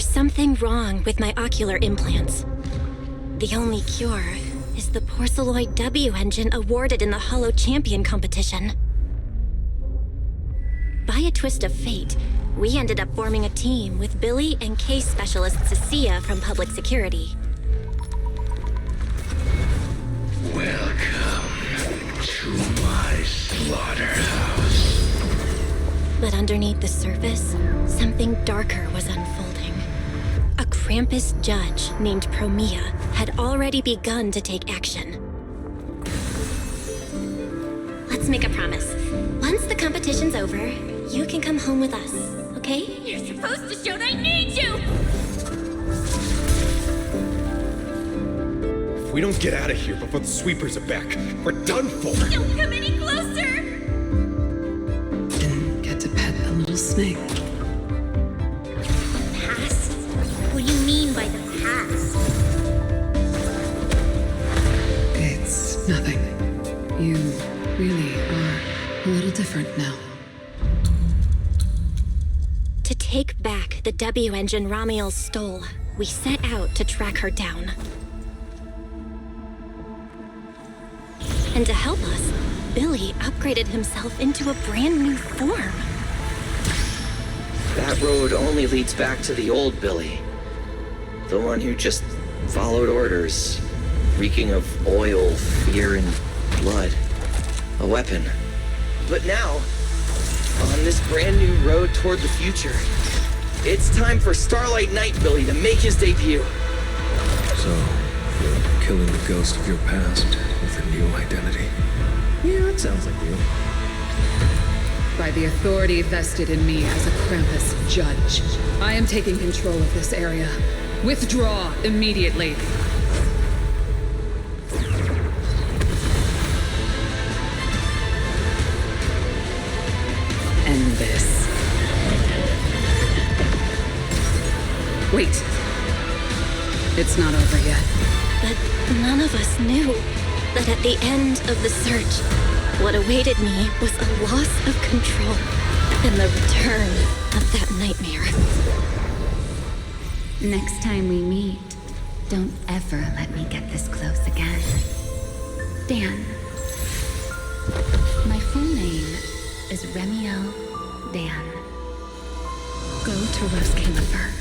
There's something wrong with my ocular implants. The only cure is the Porceloid W engine awarded in the Hollow Champion competition. By a twist of fate, we ended up forming a team with Billy and case specialist Cecilia from Public Security. Welcome to my slaughterhouse. But underneath the surface, something darker was unfolding. A Krampus judge named Promia had already begun to take action. Let's make a promise. Once the competition's over, you can come home with us, okay? You're supposed to show that I need you! If we don't get out of here before the sweepers are back, we're done for! Don't come any closer! Didn't get to pet the little snake. Past? What do you mean by the past? It's nothing. You really are a little different now. To take back the W engine Ramiel stole, we set out to track her down. And to help us, Billy upgraded himself into a brand new form. That road only leads back to the old Billy. The one who just followed orders, reeking of oil, fear, and blood. A weapon. But now, on this brand new road toward the future, it's time for Starlight Knight Billy to make his debut. So, you're killing the ghost of your past with a new identity. Yeah, that sounds like you. By the authority vested in me as a Krampus judge, I am taking control of this area. Withdraw immediately. End this. Wait. It's not over yet. But none of us knew that at the end of the search, what awaited me was a loss of control and the return of that nightmare. Next time we meet, don't ever let me get this close again. Dan. My full name is Remiel Dan. Go to Roscaelifer.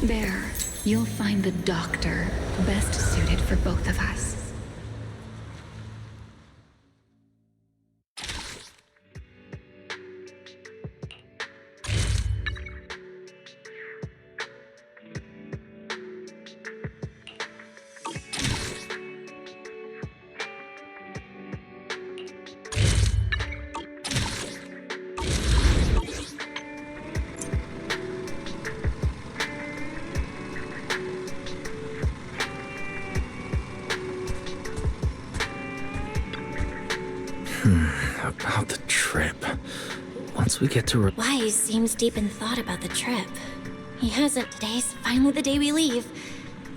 There, you'll find the doctor best suited for both of us. About the trip. Once we get to Wise seems deep in thought about the trip. He hasn't. Today's finally the day we leave.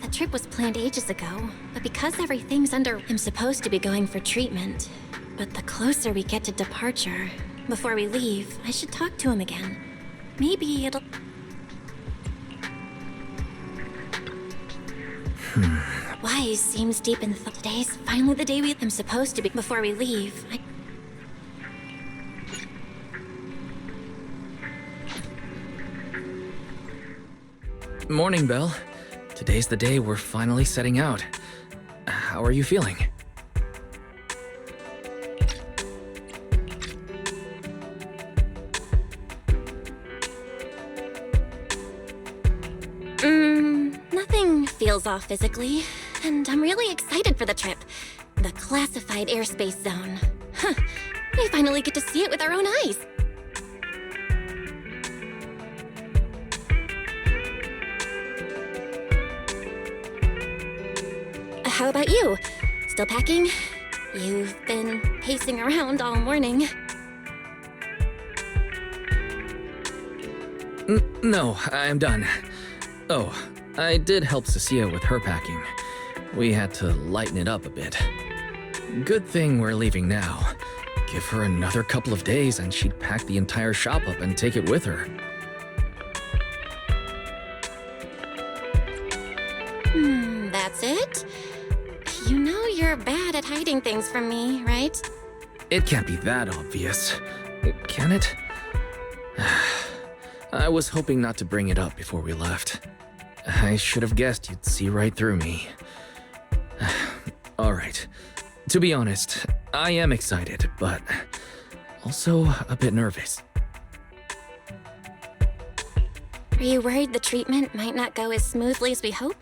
The trip was planned ages ago, but because everything's under, I'm supposed to be going for treatment. But the closer we get to departure, before we leave, I should talk to him again. Maybe it'll... Wise seems deep in thought. Today's finally the day I'm supposed to be, before we leave. Morning, Belle. Today's the day we're finally setting out. How are you feeling? Nothing feels off physically, and I'm really excited for the trip. The classified airspace zone. Huh. We finally get to see it with our own eyes. How about you? Still packing? You've been pacing around all morning. No, I'm done. Oh, I did help Cecilia with her packing. We had to lighten it up a bit. Good thing we're leaving now. Give her another couple of days and she'd pack the entire shop up and take it with her. that's it? You know you're bad at hiding things from me, right? It can't be that obvious, can it? I was hoping not to bring it up before we left. I should have guessed you'd see right through me. Alright, to be honest, I am excited, but also a bit nervous. Are you worried the treatment might not go as smoothly as we hope?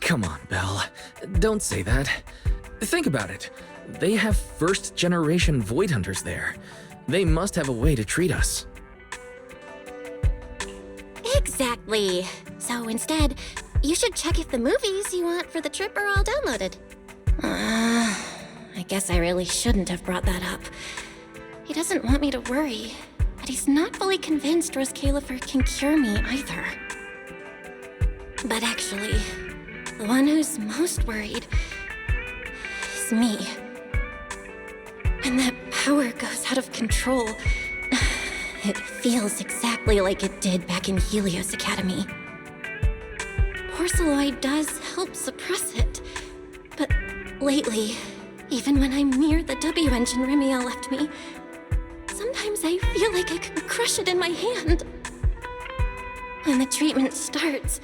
Come on, Belle. Don't say that. Think about it. They have first-generation Void Hunters there. They must have a way to treat us. Exactly. So instead, you should check if the movies you want for the trip are all downloaded. I guess I really shouldn't have brought that up. He doesn't want me to worry, but he's not fully convinced Roscaelifer can cure me either. But actually, the one who's most worried is me. When that power goes out of control, it feels exactly like it did back in Helios Academy. Porceloid does help suppress it, but lately, even when I'm near the W engine Remiel left me, sometimes I feel like I could crush it in my hand. When the treatment starts,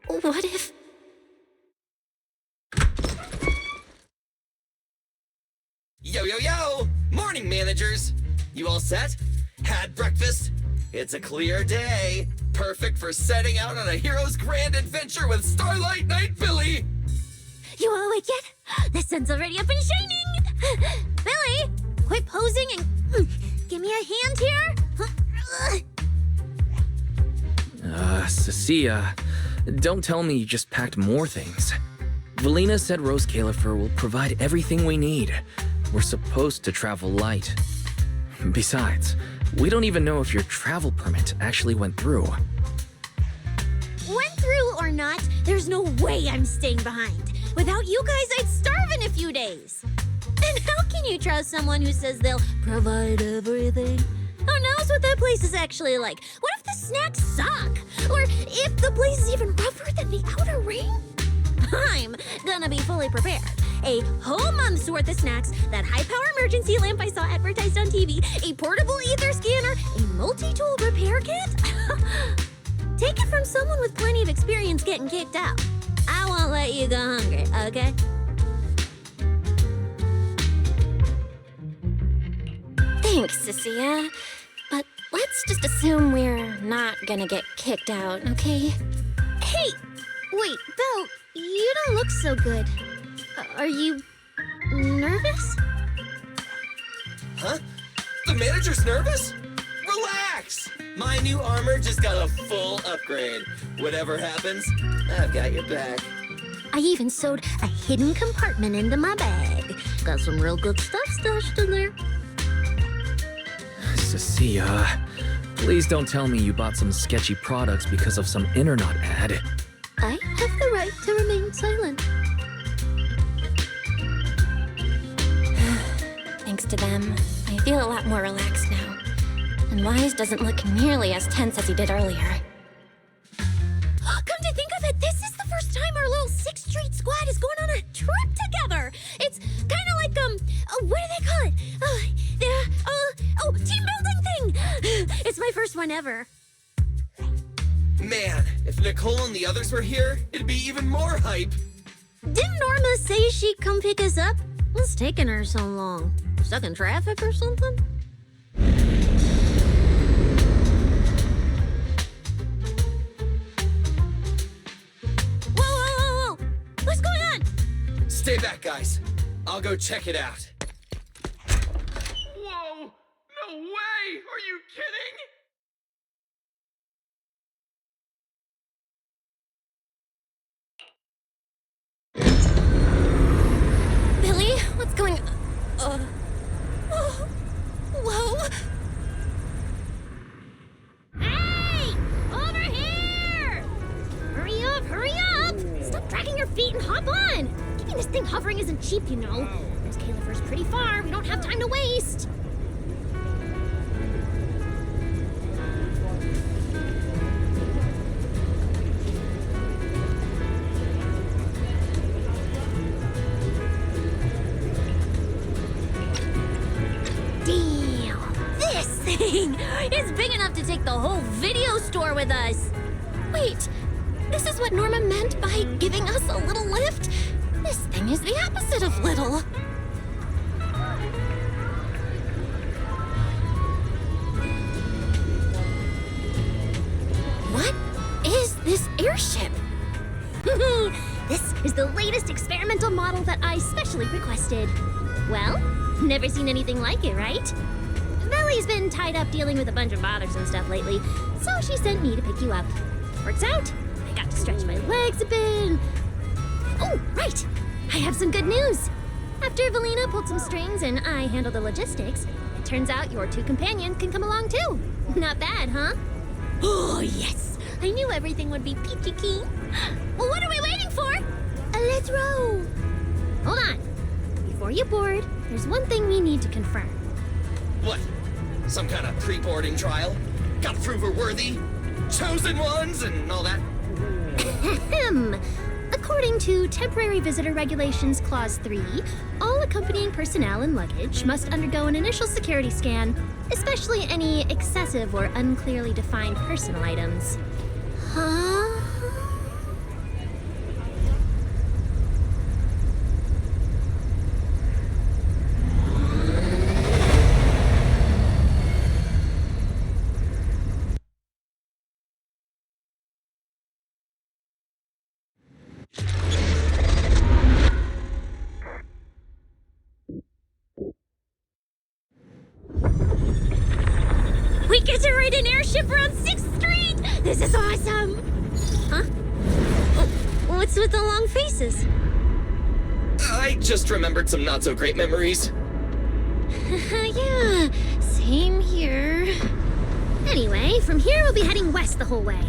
what if... Yo, yo, yo! Morning, managers! You all set? Had breakfast? It's a clear day. Perfect for setting out on a hero's grand adventure with Starlight Knight Billy! You all awake yet? The sun's already up and shining! Billy, quit posing and give me a hand here! Cecilia, don't tell me you just packed more things. Valina said Roscaelifer will provide everything we need. We're supposed to travel light. Besides, we don't even know if your travel permit actually went through. Went through or not, there's no way I'm staying behind. Without you guys, I'd starve in a few days. And how can you trust someone who says they'll provide everything? Who knows what that place is actually like? What if the snacks suck? Or if the place is even rougher than the outer ring? I'm gonna be fully prepared. A whole month's worth of snacks, that high-power emergency lamp I saw advertised on TV, a portable ether scanner, a multi-tool repair kit. Take it from someone with plenty of experience getting kicked out. I won't let you go hungry, okay? Thanks, Cecilia. But let's just assume we're not gonna get kicked out, okay? Hey! Wait, Belle, you don't look so good. Are you nervous? Huh? The manager's nervous? Relax! My new armor just got a full upgrade. Whatever happens, I've got your back. I even sewed a hidden compartment into my bag. Got some real good stuff stashed in there. Cecilia, please don't tell me you bought some sketchy products because of some internet ad. I have the right to remain silent. Thanks to them, I feel a lot more relaxed now. And Wise doesn't look nearly as tense as he did earlier. Come to think of it, this is the first time our little 6th Street squad is going on a trip together. It's kind of like, what do they call it? Team building thing. It's my first one ever. Man, if Nicole and the others were here, it'd be even more hype. Didn't Norma say she'd come pick us up? What's taking her so long? Stuck in traffic or something? Whoa! What's going on? Stay back, guys. I'll go check it out. Whoa! No way! Are you kidding? Billy, what's going on? Whoa! Hey! Over here! Hurry up! Stop dragging your feet and hop on! Keeping this thing hovering isn't cheap, you know. Roscaelifer's pretty far. We don't have time to waste. thing! It's big enough to take the whole video store with us! Wait, this is what Norma meant by giving us a little lift? This thing is the opposite of little. What is this airship? This is the latest experimental model that I specially requested. Well, never seen anything like it, right? Bellie's been tied up dealing with a bunch of bothersome stuff lately, so she sent me to pick you up. Works out. I got to stretch my legs a bit. Oh, right! I have some good news! After Valina pulled some strings and I handled the logistics, it turns out your two companions can come along too. Not bad, huh? Oh, yes! I knew everything would be peachy keen. Well, what are we waiting for? Let's row! Hold on. Before you board, there's one thing we need to confirm. What? Some kind of pre-boarding trial? Gotta prove we're worthy? Chosen ones and all that? Ahem. According to Temporary Visitor Regulations Clause 3, all accompanying personnel and luggage must undergo an initial security scan, especially any excessive or unclearly defined personal items. Huh? We get to ride an airship around 6th Street! This is awesome! Huh? Oh, what's with the long faces? I just remembered some not-so-great memories. Yeah, same here. Anyway, from here we'll be heading west the whole way.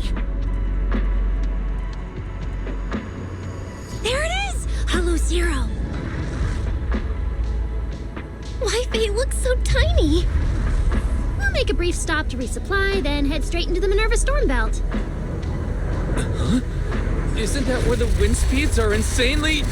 There it is! Hollow Zero! Why they look so tiny? We'll make a brief stop to resupply, then head straight into the Minerva Storm Belt. Huh? Isn't that where the wind speeds are insanely...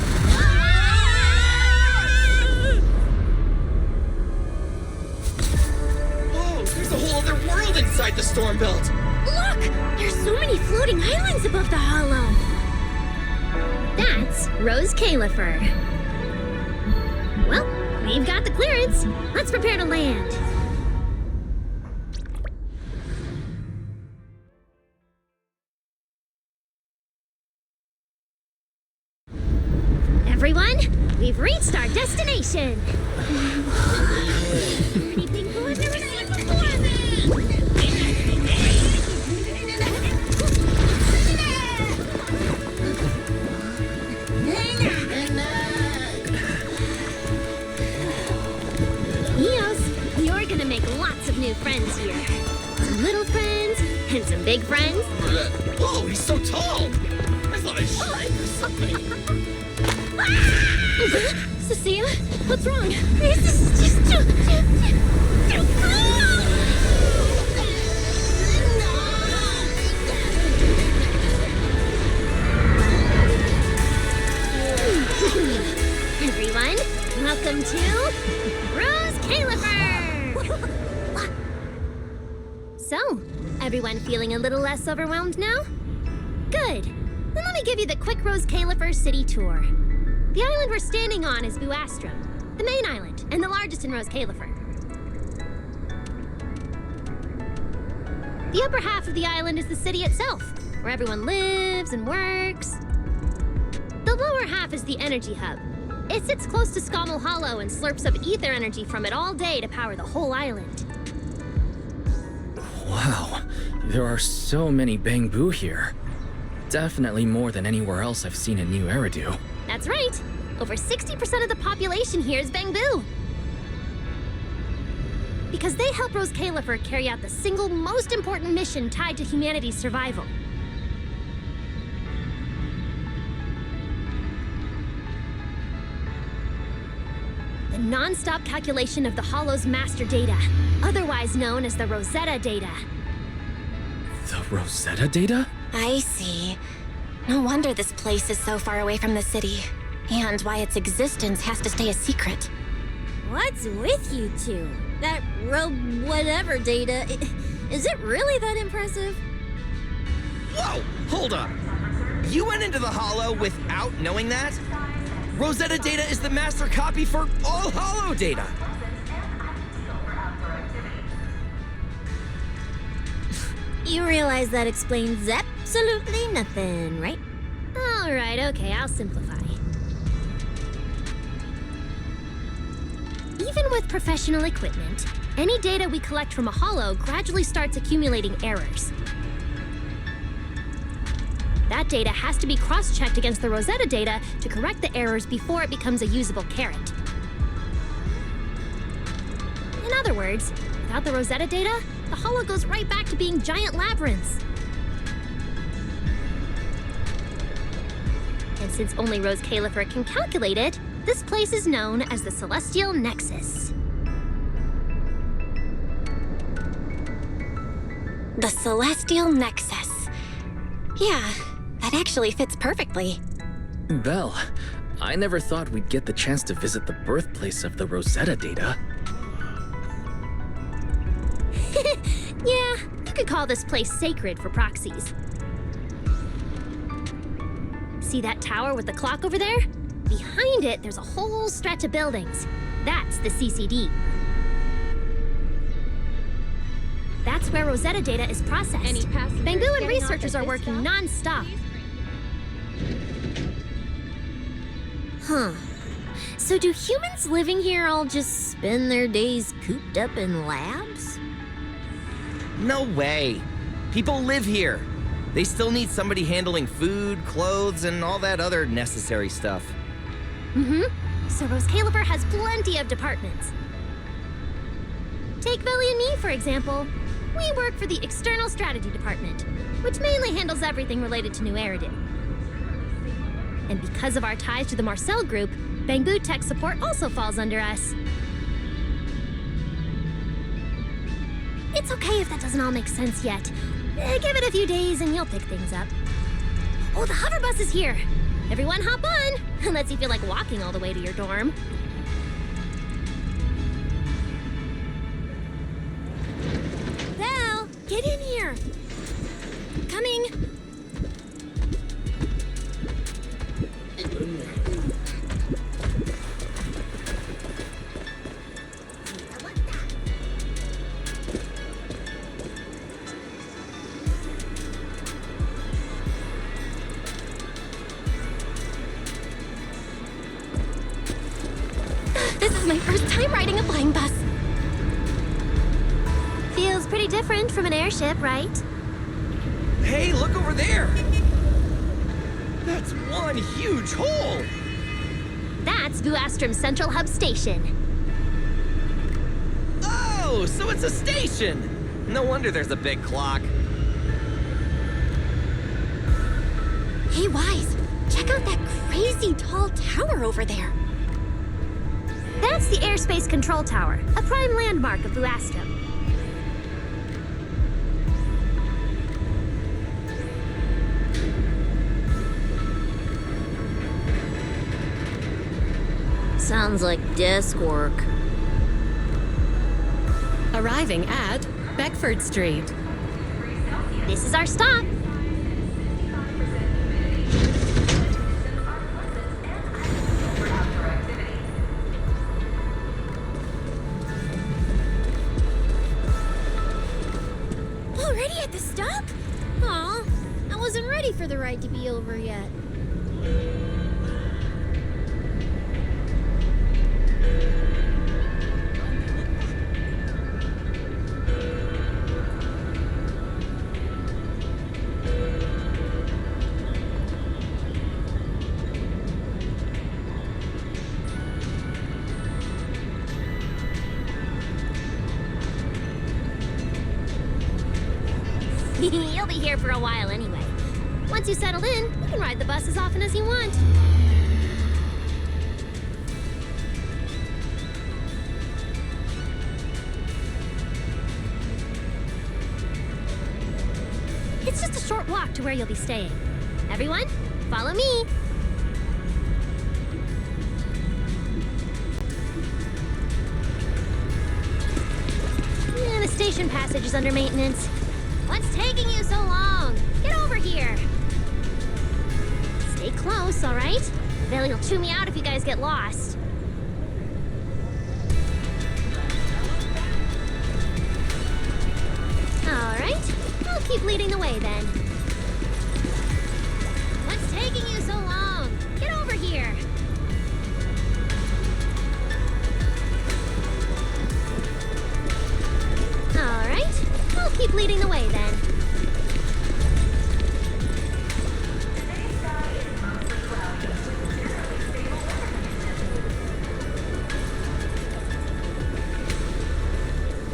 Whoa, there's a whole other world inside the storm belt. Look! There's so many floating islands above the hollow! That's Roscaelifer. Well, we've got the clearance. Let's prepare to land. Everyone, we've reached our destination. Anything cool I've never seen before? Eos, you're gonna make lots of new friends here. Some little friends and some big friends. Whoa, he's so tall! I thought I shrank or something. Cecilia, what's wrong? This is just too cool! Everyone, welcome to Roscaelifer! So, everyone feeling a little less overwhelmed now? Good. Then let me give you the quick Roscaelifer city tour. The island we're standing on is Buastrum, the main island, and the largest in Roscaelifer. The upper half of the island is the city itself, where everyone lives and works. The lower half is the energy hub. It sits close to Scommel Hollow and slurps up ether energy from it all day to power the whole island. Wow, there are so many Bangbu here. Definitely more than anywhere else I've seen in New Eridu. That's right. Over 60% of the population here is Bangbu. Because they help Roscaelifer carry out the single most important mission tied to humanity's survival. The non-stop calculation of the Hollow's master data, otherwise known as the Rosetta data. The Rosetta data? I see. No wonder this place is so far away from the city, and why its existence has to stay a secret. What's with you two? That whatever data, is it really that impressive? Whoa! Hold up! You went into the Hollow without knowing that? Rosetta data is the master copy for all Hollow data! You realize that explains absolutely nothing, right? Alright, okay, I'll simplify. Even with professional equipment, any data we collect from a Hollow gradually starts accumulating errors. That data has to be cross-checked against the Rosetta data to correct the errors before it becomes a usable carrot. In other words, without the Rosetta data, the Hollow goes right back to being giant labyrinths. And since only Roscaelifer can calculate it, this place is known as the Celestial Nexus. The Celestial Nexus. Yeah, that actually fits perfectly. Belle, I never thought we'd get the chance to visit the birthplace of the Rosetta data. Yeah, you could call this place sacred for proxies. See that tower with the clock over there? Behind it, there's a whole stretch of buildings. That's the CCD. That's where Rosetta data is processed. Bangu and researchers are working non-stop. Huh. So do humans living here all just spend their days cooped up in labs? No way! People live here! They still need somebody handling food, clothes, and all that other necessary stuff. So Roscaelifer has plenty of departments. Take Billy and me, for example. We work for the External Strategy Department, which mainly handles everything related to New Eridan. And because of our ties to the Marcel Group, Bangu Tech Support also falls under us. It's okay if that doesn't all make sense yet. Give it a few days and you'll pick things up. Oh, the hover bus is here. Everyone hop on, unless you feel like walking all the way to your dorm. Belle, get in here. Coming. This is my first time riding a flying bus. Feels pretty different from an airship, right? Hey, look over there! That's one huge hole! That's Vuastrum's Central Hub Station. Oh, so it's a station! No wonder there's a big clock. Hey, Wise, check out that crazy tall tower over there. That's the Airspace Control Tower, a prime landmark of Vuastrum. Sounds like desk work. Arriving at Beckford Street. This is our stop. Already at the stop? Aw, I wasn't ready for the ride to be over yet. You'll be here for a while anyway. Once you settle in, you can ride the bus as often as you want. It's just a short walk to where you'll be staying. Everyone, follow me. station passage is under maintenance. What's taking you so long? Get over here. Stay close, all right? Bailey will chew me out if you guys get lost. All right, I'll keep leading the way then. What's taking you so long? Get over here. All right, I'll keep leading the way then.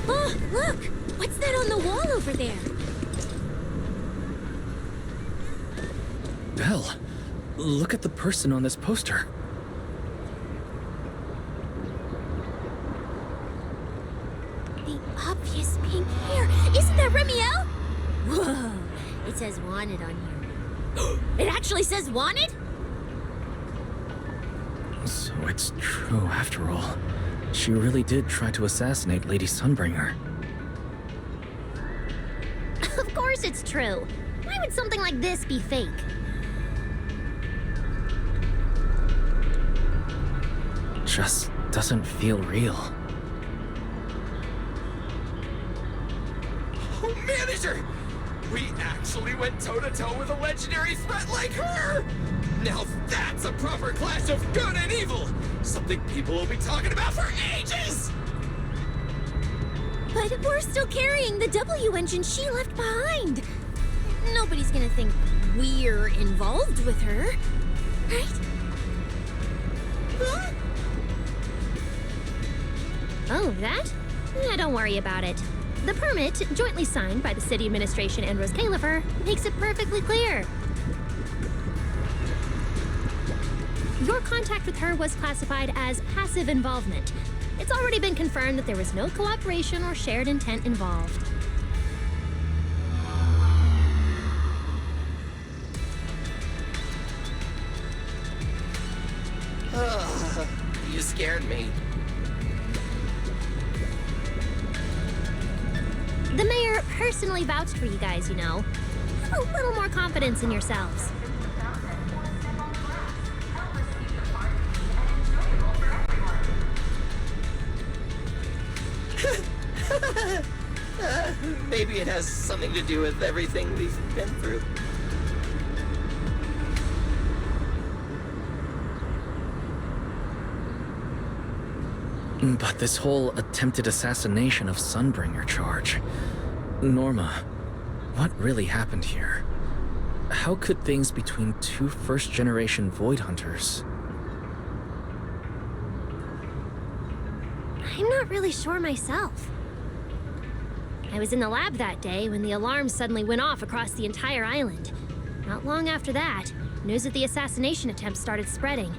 Oh, look! What's that on the wall over there? Belle, look at the person on this poster. The obvious pink hair. Isn't that Remiel? Whoa! It says wanted on here. It actually says wanted? So it's true after all. She really did try to assassinate Lady Sunbringer. Of course it's true. Why would something like this be fake? Just doesn't feel real. Oh, manager! We actually went toe-to-toe with a legendary threat like her! Now that's a proper clash of good and evil! Something people will be talking about for ages! But we're still carrying the W engine she left behind. Nobody's gonna think we're involved with her, right? Huh? Oh, that? Yeah, don't worry about it. The permit, jointly signed by the city administration and Roscaelifer, makes it perfectly clear. Your contact with her was classified as passive involvement. It's already been confirmed that there was no cooperation or shared intent involved. You scared me. The mayor personally vouched for you guys, you know. Have a little more confidence in yourselves. Maybe it has something to do with everything we've been through. But this whole attempted assassination of Sunbringer charge... Norma, what really happened here? How could things between two first-generation Void Hunters... I'm not really sure myself. I was in the lab that day when the alarms suddenly went off across the entire island. Not long after that, news of the assassination attempt started spreading.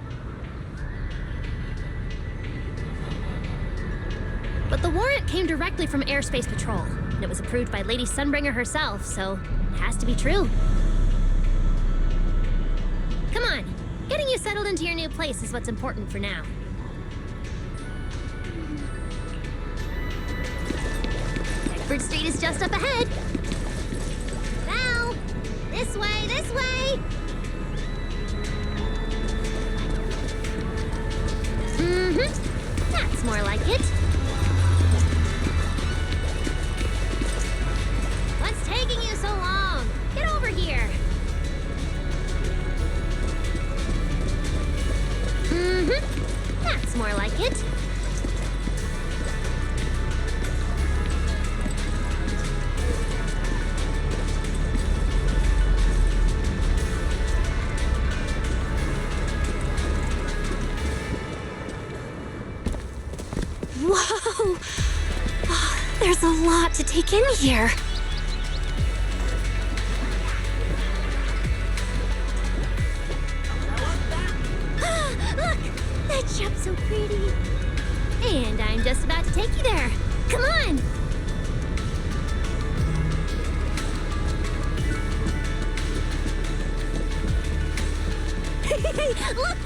But the warrant came directly from Airspace Patrol, and it was approved by Lady Sunbringer herself, so it has to be true. Come on, getting you settled into your new place is what's important for now. Bedford Street is just up ahead. Now, this way, this way. Mm-hmm. That's more like it. What's taking you so long? Get over here. Mm-hmm. That's more like it. Whoa! Oh, there's a lot to take in here. Look! That shop's so pretty. And I'm just about to take you there. Come on! Hey, look!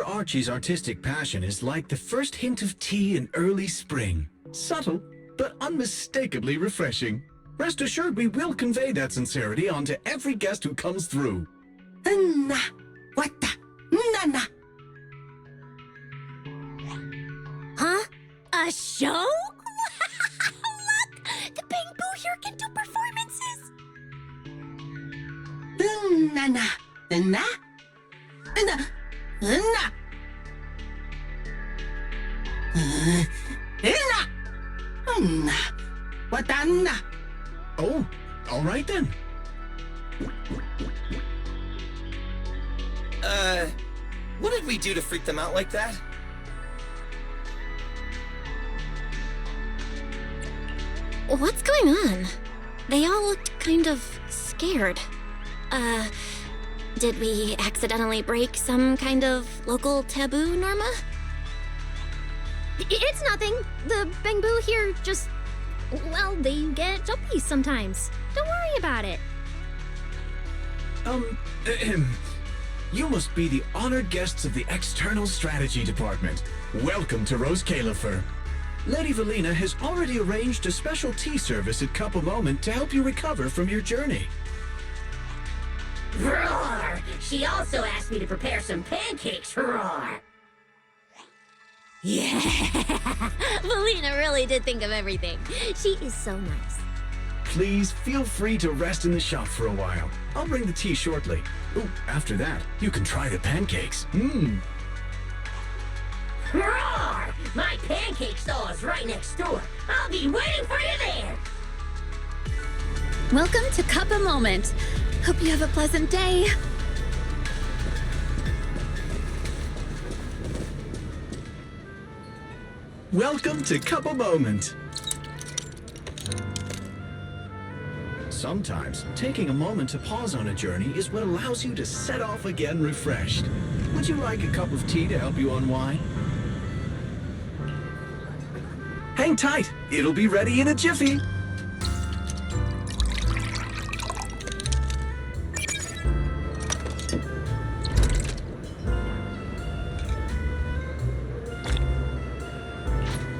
Archie's artistic passion is like the first hint of tea in early spring. Subtle, but unmistakably refreshing. Rest assured we will convey that sincerity onto every guest who comes through. Huh? A show? Look! The Bamboo here can do performances! Oh, all right then. What did we do to freak them out like that? What's going on? They all looked kind of scared. Did we accidentally break some kind of local taboo, Norma? It's nothing. The Bamboo here just... well, they get jumpy sometimes. Don't worry about it. You must be the honored guests of the External Strategy Department. Welcome to Roscaelifer. Lady Valina has already arranged a special tea service at Cup a Moment to help you recover from your journey. Roar! She also asked me to prepare some pancakes, roar! Yeah! Valina really did think of everything. She is so nice. Please feel free to rest in the shop for a while. I'll bring the tea shortly. Ooh, after that, you can try the pancakes. Roar! My pancake stall is right next door. I'll be waiting for you there! Welcome to Cup a Moment. Hope you have a pleasant day. Welcome to Cup a Moment. Sometimes, taking a moment to pause on a journey is what allows you to set off again refreshed. Would you like a cup of tea to help you unwind? Hang tight, it'll be ready in a jiffy.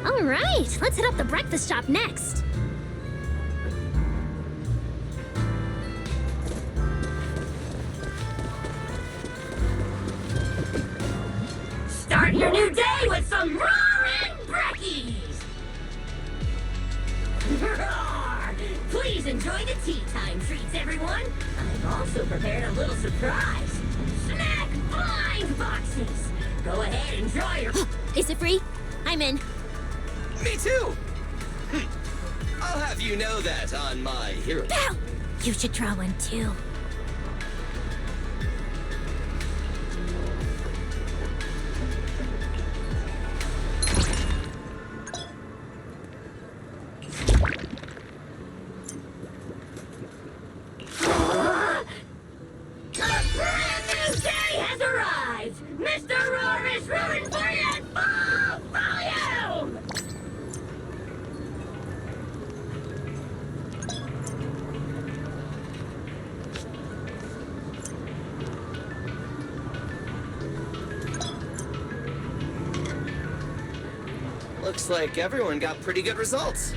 All right, let's hit up the breakfast shop next. Start your new day with some roaring brekkies! Roar! Please enjoy the tea time treats, everyone! I've also prepared a little surprise. Snack blind boxes! Go ahead, enjoy your... Is it free? I'm in. Me too! I'll have you know that on my hero. Pow! You should draw one too. Looks like everyone got pretty good results.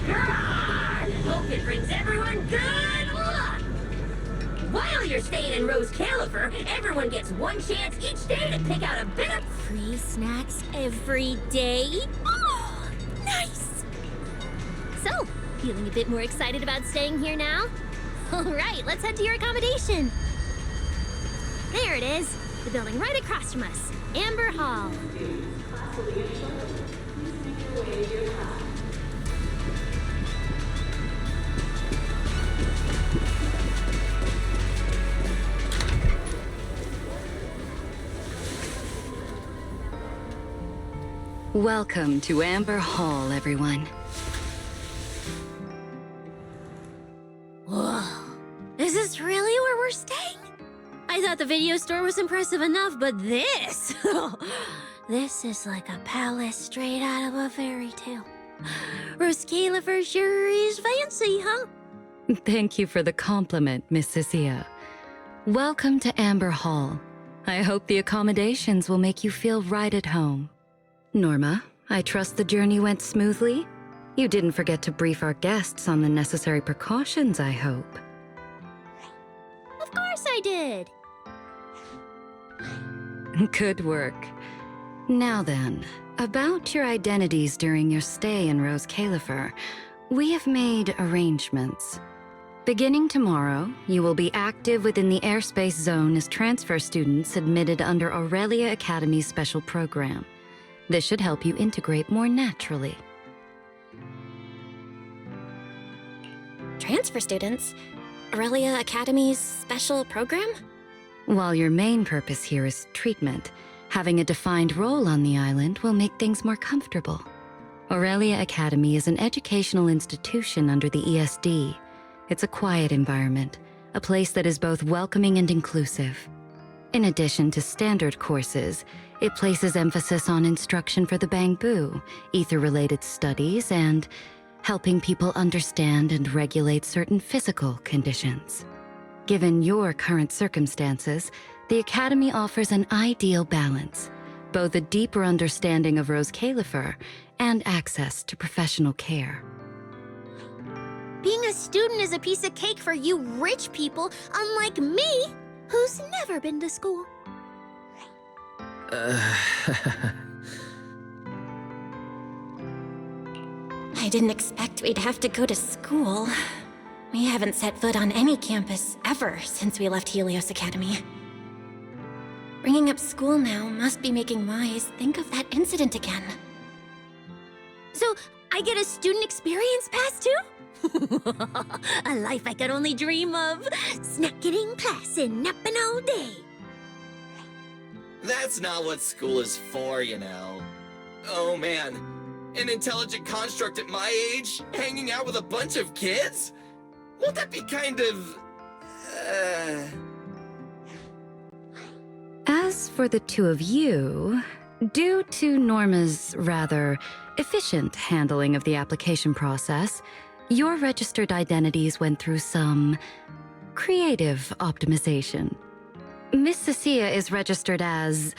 Hope it brings everyone good luck! While you're staying in Roscaelifer, everyone gets one chance each day to pick out a bit of... Free snacks every day? Oh, nice! So, feeling a bit more excited about staying here now? All right, let's head to your accommodation. There it is, the building right across from us, Amber Hall. Welcome to Amber Hall, everyone. Whoa, is this really where we're staying? I thought the video store was impressive enough, but this... this is like a palace straight out of a fairy tale. Roscaelifer sure is fancy, huh? Thank you for the compliment, Miss Cecilia. Welcome to Amber Hall. I hope the accommodations will make you feel right at home. Norma, I trust the journey went smoothly? You didn't forget to brief our guests on the necessary precautions, I hope. Of course I did. Good work. Now then, about your identities during your stay in Roscaelifer, we have made arrangements. Beginning tomorrow, you will be active within the airspace zone as transfer students admitted under Aurelia Academy's special program. This should help you integrate more naturally. Transfer students? Aurelia Academy's special program? While your main purpose here is treatment, having a defined role on the island will make things more comfortable. Aurelia Academy is an educational institution under the ESD. It's a quiet environment, a place that is both welcoming and inclusive. In addition to standard courses, it places emphasis on instruction for the Bangbu, ether-related studies, and helping people understand and regulate certain physical conditions. Given your current circumstances, the Academy offers an ideal balance, both a deeper understanding of Roscaelifer and access to professional care. Being a student is a piece of cake for you rich people, unlike me, who's never been to school. I didn't expect we'd have to go to school. We haven't set foot on any campus ever since we left Helios Academy. Bringing up school now must be making Wise think of that incident again. So, I get a student experience pass too? A life I could only dream of. Snacking in class and napping all day. That's not what school is for, you know. Oh man, an intelligent construct at my age, hanging out with a bunch of kids? Won't that be kind of... As for the two of you, due to Norma's rather efficient handling of the application process, your registered identities went through some creative optimization. Miss Cecilia is registered as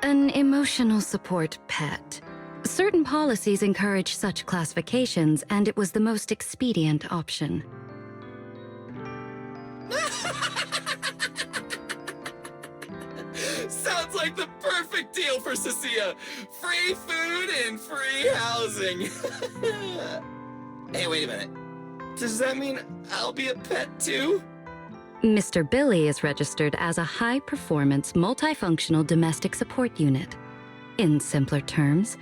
an emotional support pet. Certain policies encourage such classifications, and it was the most expedient option. Sounds like the perfect deal for Cecilia. Free food and free housing. Hey, wait a minute. Does that mean I'll be a pet too? Mr. Billy is registered as a high-performance, multifunctional domestic support unit. In simpler terms,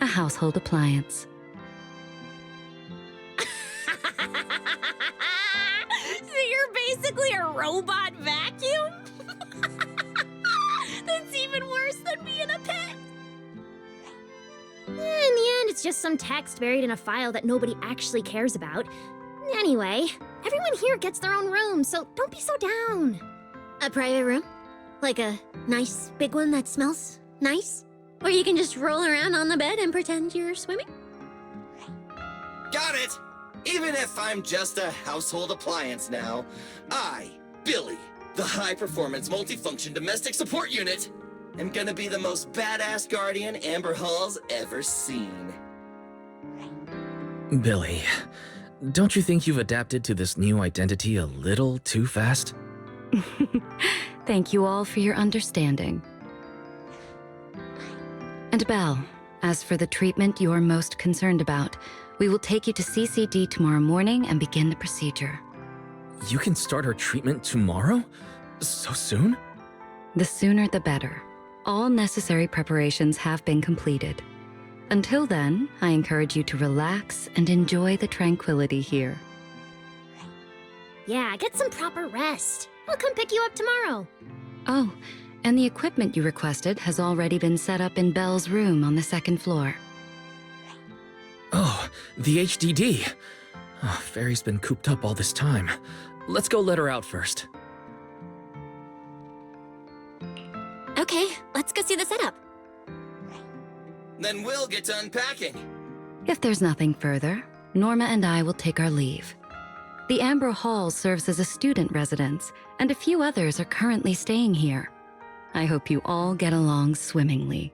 a household appliance. So you're basically a robot vacuum? That's even worse than being a pet. In the end, it's just some text buried in a file that nobody actually cares about. Anyway, everyone here gets their own room, so don't be so down. A private room? Like a nice big one that smells nice? Or you can just roll around on the bed and pretend you're swimming? Got it! Even if I'm just a household appliance now, I, Billy, the high-performance multifunction domestic support unit, am gonna be the most badass guardian Amber Hall's ever seen. Billy, don't you think you've adapted to this new identity a little too fast? Thank you all for your understanding. And Belle, as for the treatment you're most concerned about, we will take you to CCD tomorrow morning and begin the procedure. You can start her treatment tomorrow? So soon? The sooner the better. All necessary preparations have been completed. Until then, I encourage you to relax and enjoy the tranquility here. Yeah, get some proper rest. I'll come pick you up tomorrow. Oh, and the equipment you requested has already been set up in Belle's room on the second floor. Oh, the HDD. Oh, Fairy's been cooped up all this time. Let's go let her out first. Okay, let's go see the setup. Then we'll get to unpacking. If there's nothing further, Norma and I will take our leave. The Amber Hall serves as a student residence, and a few others are currently staying here. I hope you all get along swimmingly.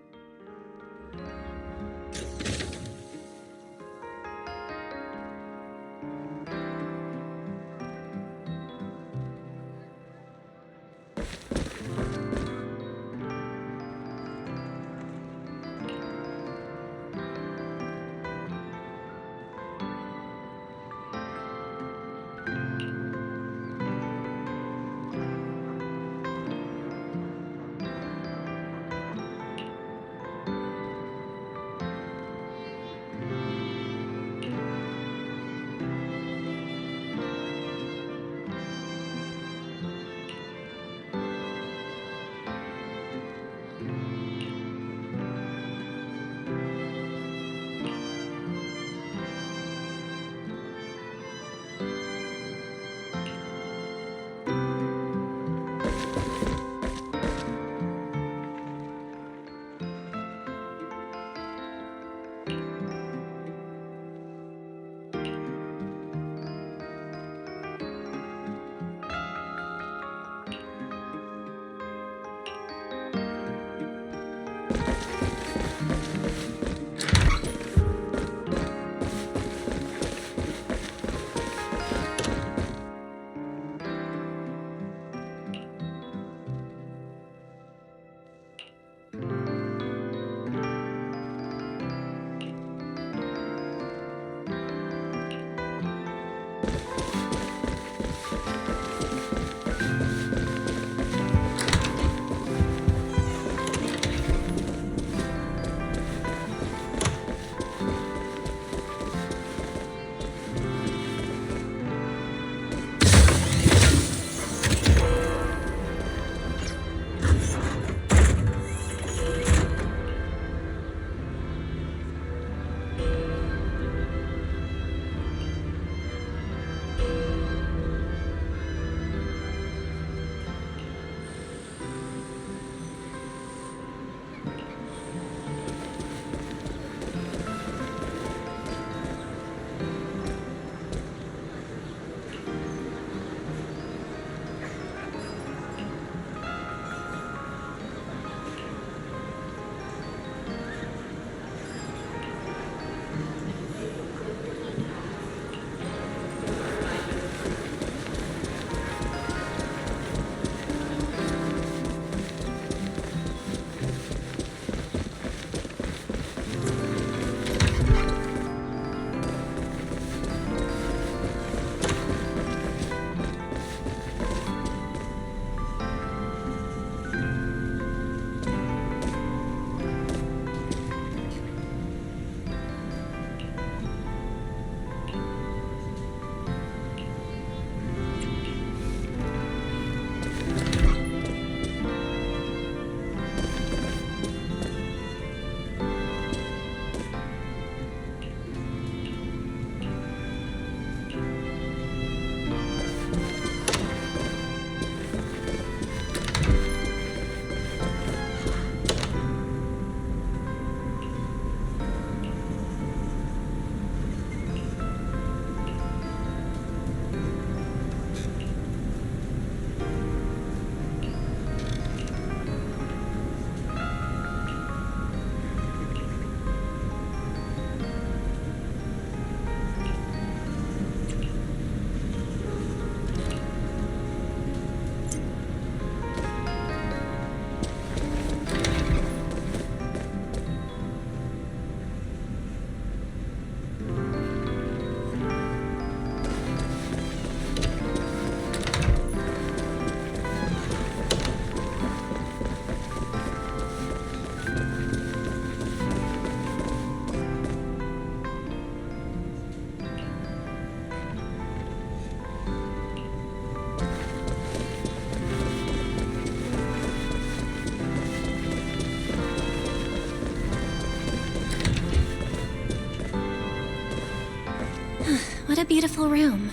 What a beautiful room.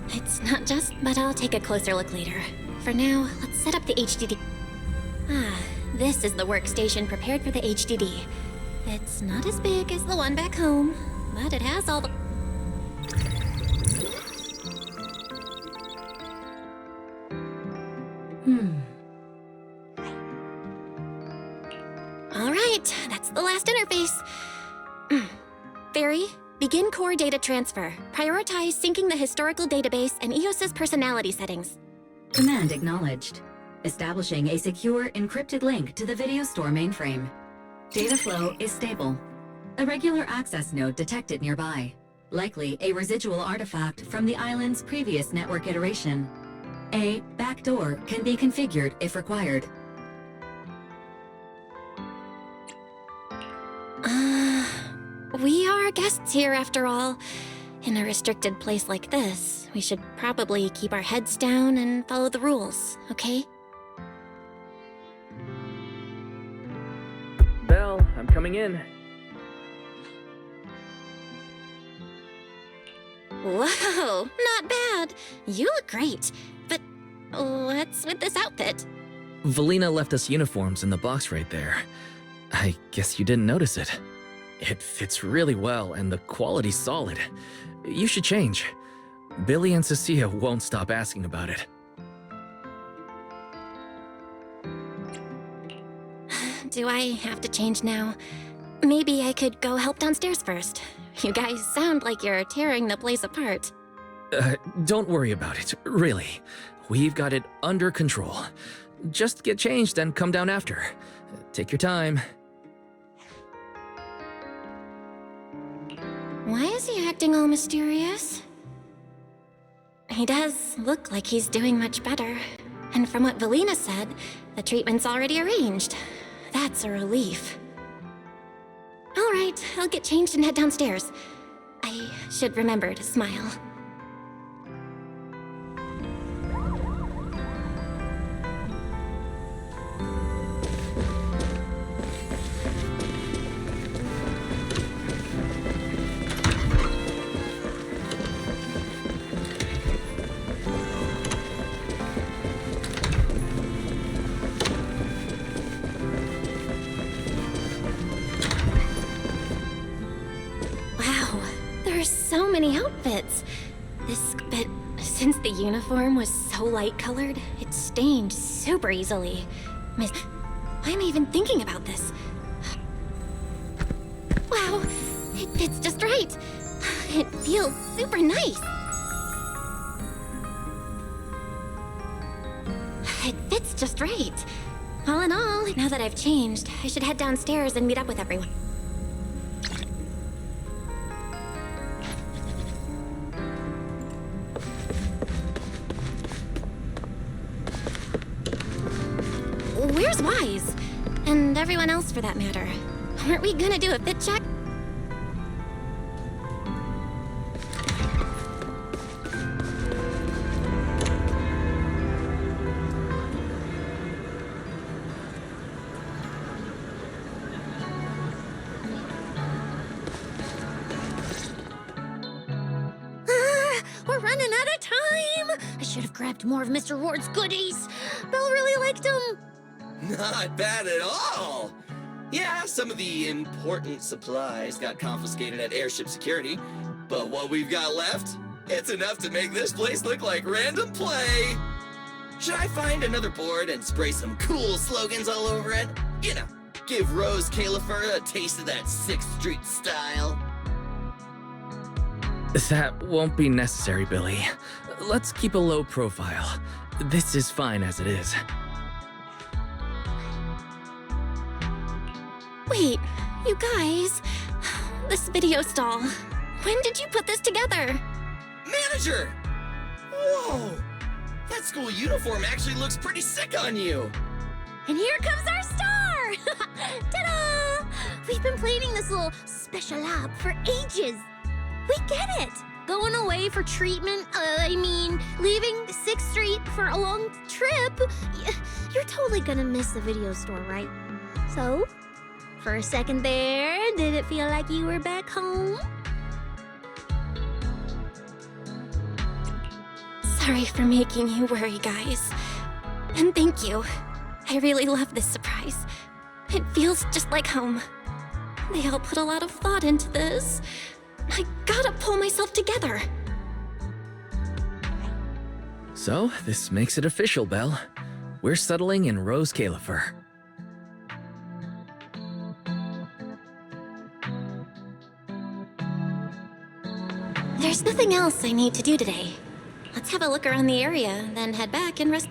It's not just, but I'll take a closer look later. For now, let's set up the HDD. Ah, this is the workstation prepared for the HDD. It's not as big as the one back home, but it has all the... right, that's the last interface. Fairy, begin core data transfer. Prioritize syncing the historical database and EOS's personality settings. Command acknowledged. Establishing a secure, encrypted link to the video store mainframe. Data flow is stable. A regular access node detected nearby. Likely a residual artifact from the island's previous network iteration. A backdoor can be configured if required. We are guests here after all. In a restricted place like this, we should probably keep our heads down and follow the rules, okay? Belle, I'm coming in. Whoa, not bad. You look great. But what's with this outfit? Valina left us uniforms in the box right there. I guess you didn't notice it. It fits really well and the quality's solid. You should change. Billy and Cecilia won't stop asking about it. Do I have to change now? Maybe I could go help downstairs first. You guys sound like you're tearing the place apart. Don't worry about it, really. We've got it under control. Just get changed and come down after. Take your time. Why is he acting all mysterious? He does look like he's doing much better. And from what Valina said, the treatment's already arranged. That's a relief. All right, I'll get changed and head downstairs. I should remember to smile. So many outfits. But since the uniform was so light-colored, it stained super easily. Why am I even thinking about this? Wow, it fits just right. It feels super nice. It fits just right. All in all, now that I've changed, I should head downstairs and meet up with everyone. Where's Wise? And everyone else for that matter. Weren't we gonna do a fit check? We're running out of time! I should have grabbed more of Mr. Ward's goodies. Belle really liked them. Not bad at all! Yeah, some of the important supplies got confiscated at airship security, but what we've got left, it's enough to make this place look like random play! Should I find another board and spray some cool slogans all over it? You know, give Roscaelifer a taste of that 6th Street style. That won't be necessary, Billy. Let's keep a low profile. This is fine as it is. Wait, you guys. This video stall. When did you put this together? Manager! Whoa! That school uniform actually looks pretty sick on you! And here comes our star! Ta-da! We've been planning this little special lab for ages. We get it! Going away for treatment, leaving 6th Street for a long trip. You're totally gonna miss the video store, right? So, for a second there, did it feel like you were back home? Sorry for making you worry, guys. And thank you. I really love this surprise. It feels just like home. They all put a lot of thought into this. I gotta pull myself together. So, this makes it official, Belle. We're settling in Roscaelifer. There's nothing else I need to do today. Let's have a look around the area, then head back and rest.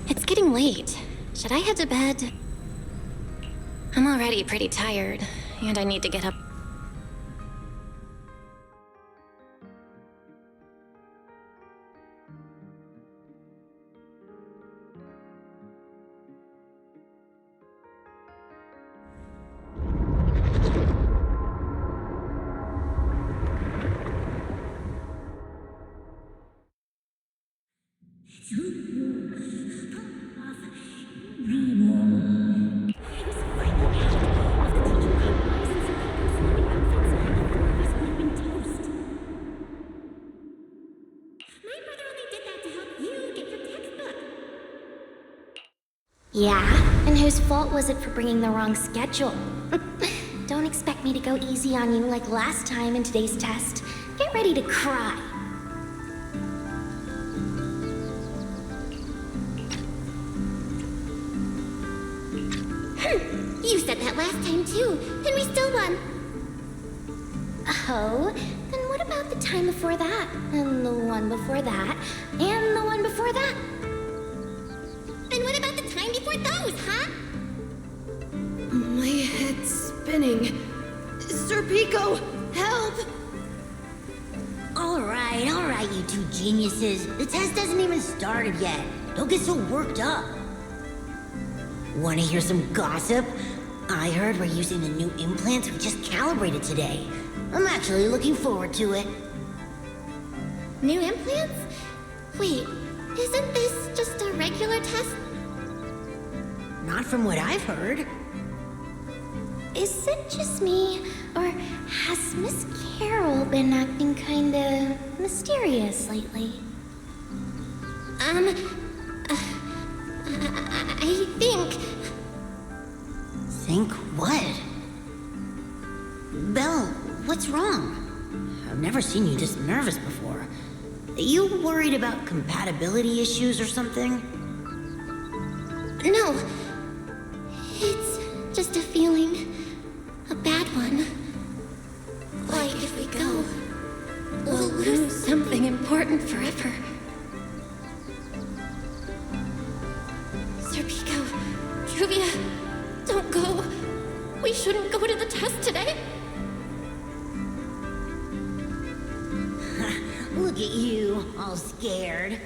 It's getting late. Should I head to bed? I'm already pretty tired, and I need to get up. Yeah? And whose fault was it for bringing the wrong schedule? Don't expect me to go easy on you like last time in today's test. Get ready to cry. You said that last time too, and we still won. Oh, then what about the time before that? And the one before that? And the one before that? Then what about the time before those, huh? My head's spinning. Sir Pico, help! All right, you two geniuses. The test hasn't even started yet. Don't get so worked up. Want to hear some gossip? I heard we're using the new implants we just calibrated today. I'm actually looking forward to it. New implants? Wait, isn't this just a regular test? Not from what I've heard. Is it just me, or has Miss Carol been acting kinda mysterious lately? I think... Think what? Belle, what's wrong? I've never seen you this nervous before. You worried about compatibility issues or something? No. It's just a feeling. A bad one. Like if we go, we'll lose something important forever. Sir Pico, Juvia, don't go. We shouldn't go to the test today. Look at you, all scared.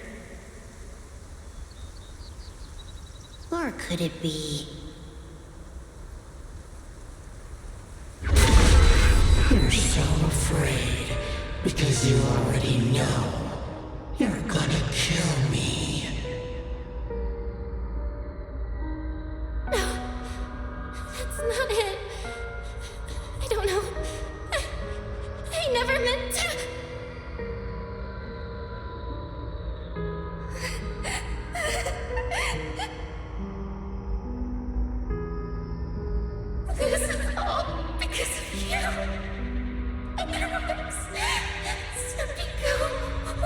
Or could it be... You're so afraid because you already know you're gonna kill me. No, that's not it. I don't know. I never meant to. This is all because of you. Otherwise, Sir Pico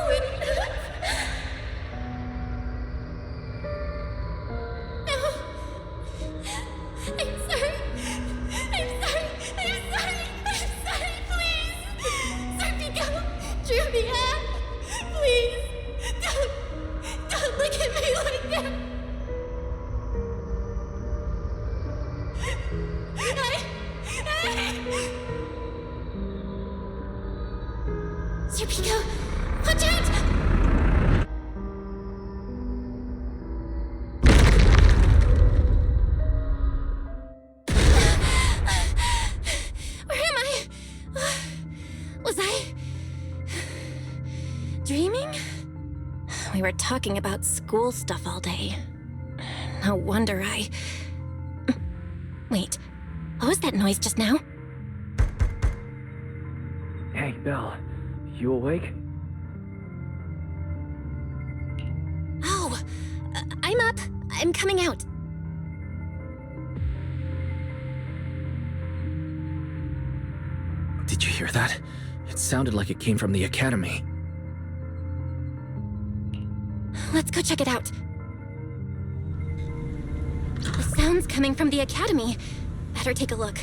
wouldn't have. No. I'm sorry. I'm sorry. I'm sorry. I'm sorry. Please. Sir Pico, Juvia, please. Don't look at me like that. Sir Pico, watch out! Where am I? Was I dreaming? We were talking about school stuff all day. No wonder Wait, what was that noise just now? Hey, Belle. You awake? Oh, I'm up. I'm coming out. Did you hear that? It sounded like it came from the academy. Let's go check it out. The sound's coming from the academy. Better take a look.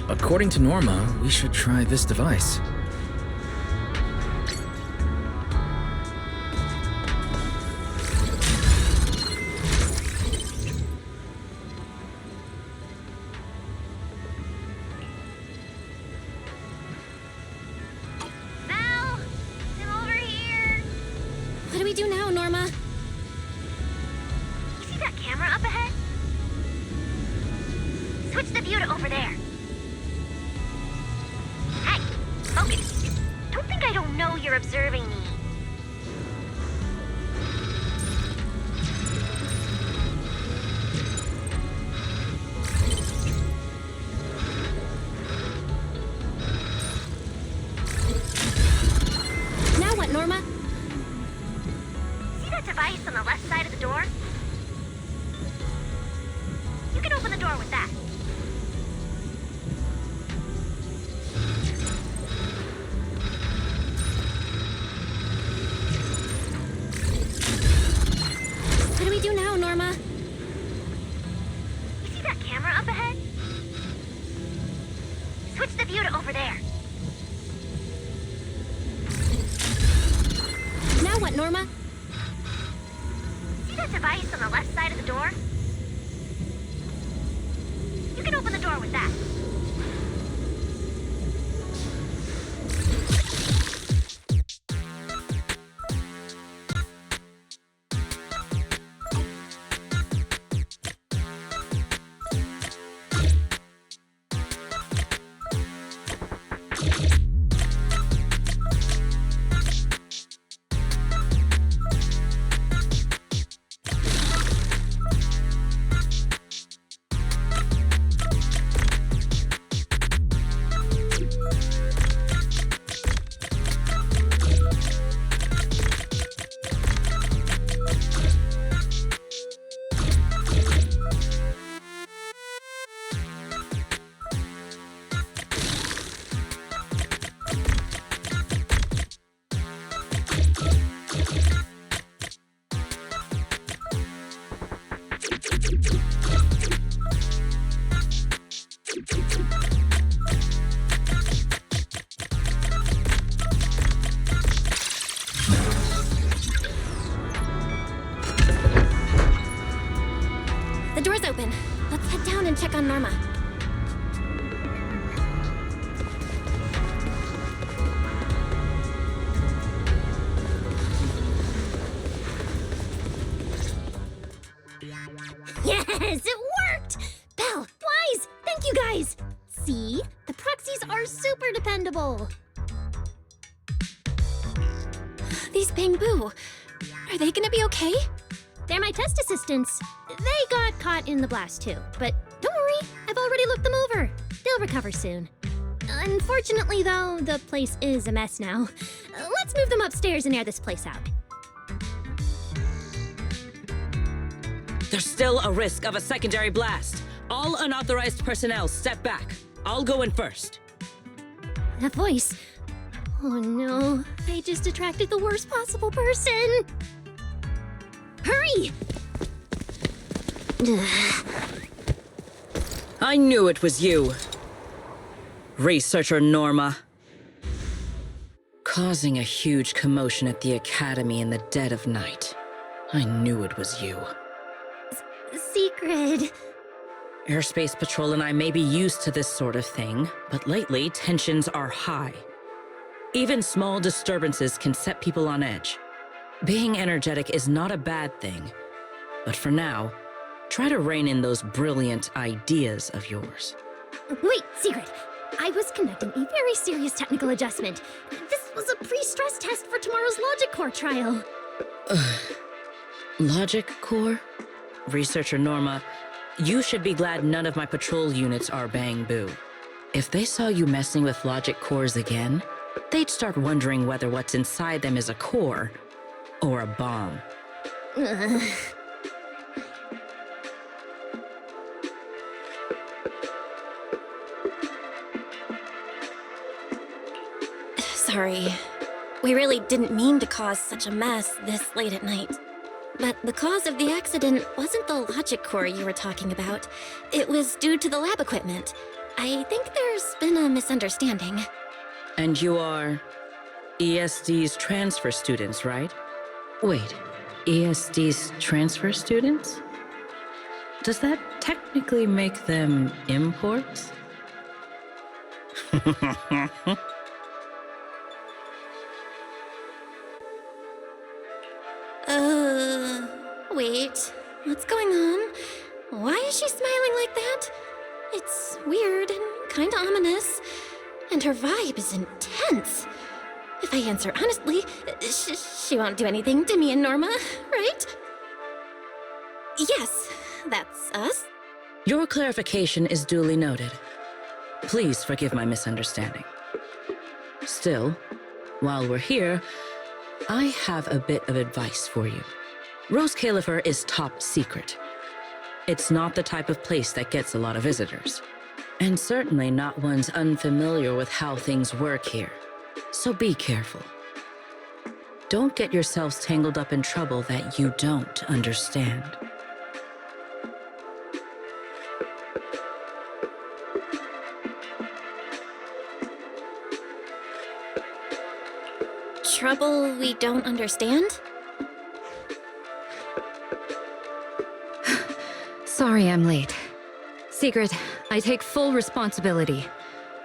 According to Norma, we should try this device. Val! I'm over here! What do we do now, Norma? You see that camera up ahead? Switch the view to over there. Hey, focus. Don't think I don't know you're observing me. Now what, Norma? See that device on the left side of the door? You can open the door with that. What do we do now, Norma? You see that camera up ahead? Switch the view to over there. Now what, Norma? See that device on the left side of the door? You can open the door with that. from Norma. Yes, it worked! Belle, Wise, thank you guys! See? The proxies are super dependable. These Bangbu, are they gonna be okay? They're my test assistants. They got caught in the blast too, but don't worry, I've already looked them over. They'll recover soon. Unfortunately, though, the place is a mess now. Let's move them upstairs and air this place out. There's still a risk of a secondary blast. All unauthorized personnel step back. I'll go in first. That voice. Oh no, I just attracted the worst possible person. Hurry! I knew it was you. Researcher Norma. Causing a huge commotion at the Academy in the dead of night. I knew it was you. Secret. Airspace Patrol and I may be used to this sort of thing, but lately tensions are high. Even small disturbances can set people on edge. Being energetic is not a bad thing, but for now, try to rein in those brilliant ideas of yours. Wait, Secret. I was conducting a very serious technical adjustment. This was a pre-stress test for tomorrow's Logic Core trial. Logic Core? Researcher Norma, you should be glad none of my patrol units are Bangbu. If they saw you messing with Logic Cores again, they'd start wondering whether what's inside them is a core or a bomb. Sorry. We really didn't mean to cause such a mess this late at night. But the cause of the accident wasn't the logic core you were talking about. It was due to the lab equipment. I think there's been a misunderstanding. And you are ESD's transfer students, right? Wait, ESD's transfer students? Does that technically make them imports? Wait. What's going on? Why is she smiling like that? It's weird and kinda ominous. And her vibe is intense. If I answer honestly, she won't do anything to me and Norma, right? Yes, that's us. Your clarification is duly noted. Please forgive my misunderstanding. Still, while we're here, I have a bit of advice for you. Roscaelifer is top secret. It's not the type of place that gets a lot of visitors. And certainly not ones unfamiliar with how things work here. So be careful. Don't get yourselves tangled up in trouble that you don't understand. Trouble we don't understand? Sorry I'm late. Secret, I take full responsibility.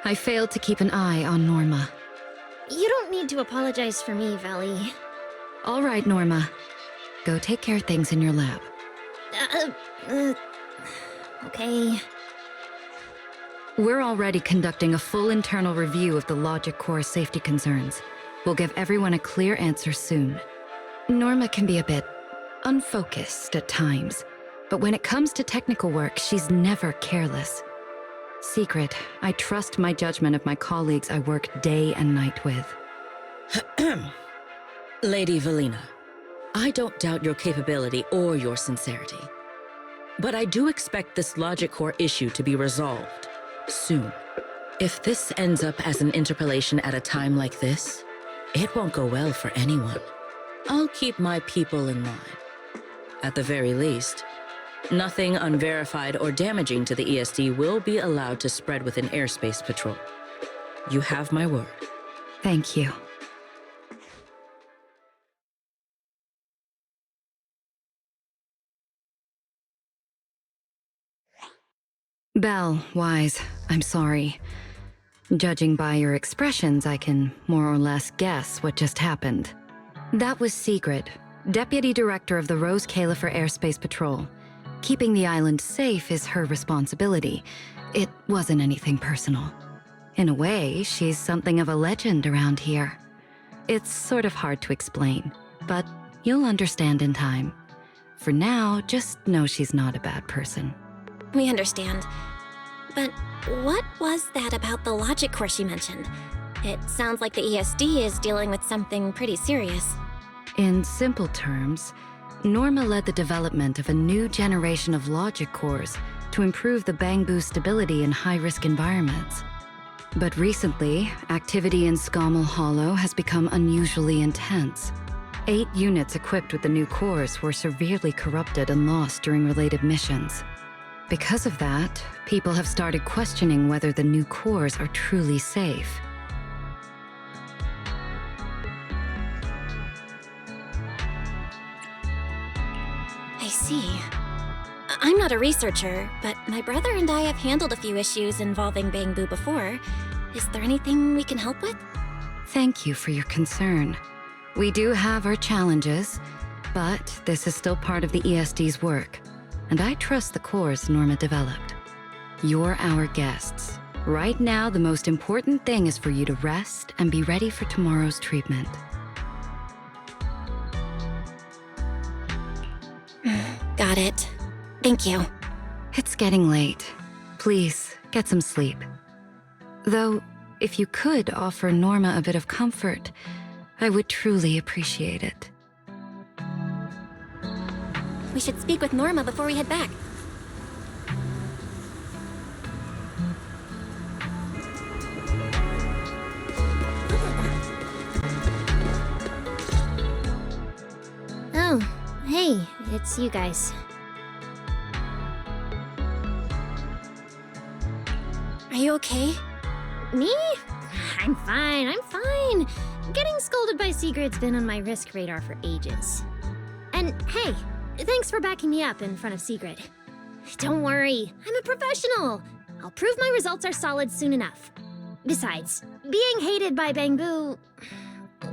I failed to keep an eye on Norma. You don't need to apologize for me, Valley. All right, Norma. Go take care of things in your lab. Okay. We're already conducting a full internal review of the Logic Core safety concerns. We'll give everyone a clear answer soon. Norma can be a bit unfocused at times, but when it comes to technical work, she's never careless. Secret, I trust my judgment of my colleagues I work day and night with. Lady Valina, I don't doubt your capability or your sincerity. But I do expect this Logic Core issue to be resolved soon. If this ends up as an interpolation at a time like this, it won't go well for anyone. I'll keep my people in line. At the very least, nothing unverified or damaging to the ESD will be allowed to spread within Airspace Patrol. You have my word. Thank you. Belle, Wise, I'm sorry. Judging by your expressions, I can more or less guess what just happened. That was Sigrid, Deputy Director of the Roscaelifer Airspace Patrol. Keeping the island safe is her responsibility. It wasn't anything personal. In a way, she's something of a legend around here. It's sort of hard to explain, but you'll understand in time. For now, just know she's not a bad person. We understand. But what was that about the logic course you mentioned? It sounds like the ESD is dealing with something pretty serious. In simple terms, Norma led the development of a new generation of logic cores to improve the Bangbu stability in high-risk environments. But recently, activity in Scommel Hollow has become unusually intense. 8 units equipped with the new cores were severely corrupted and lost during related missions. Because of that, people have started questioning whether the new cores are truly safe. I see. I'm not a researcher, but my brother and I have handled a few issues involving Bangbu before. Is there anything we can help with? Thank you for your concern. We do have our challenges, but this is still part of the ESD's work, and I trust the cores Norma developed. You're our guests. Right now, the most important thing is for you to rest and be ready for tomorrow's treatment. Got it. Thank you. It's getting late. Please, get some sleep. Though, if you could offer Norma a bit of comfort, I would truly appreciate it. We should speak with Norma before we head back. Oh, hey, it's you guys. Are you okay? Me? I'm fine. Getting scolded by Sigrid's been on my risk radar for ages. And hey, thanks for backing me up in front of Sigrid. Don't worry, I'm a professional. I'll prove my results are solid soon enough. Besides, being hated by Bangbu,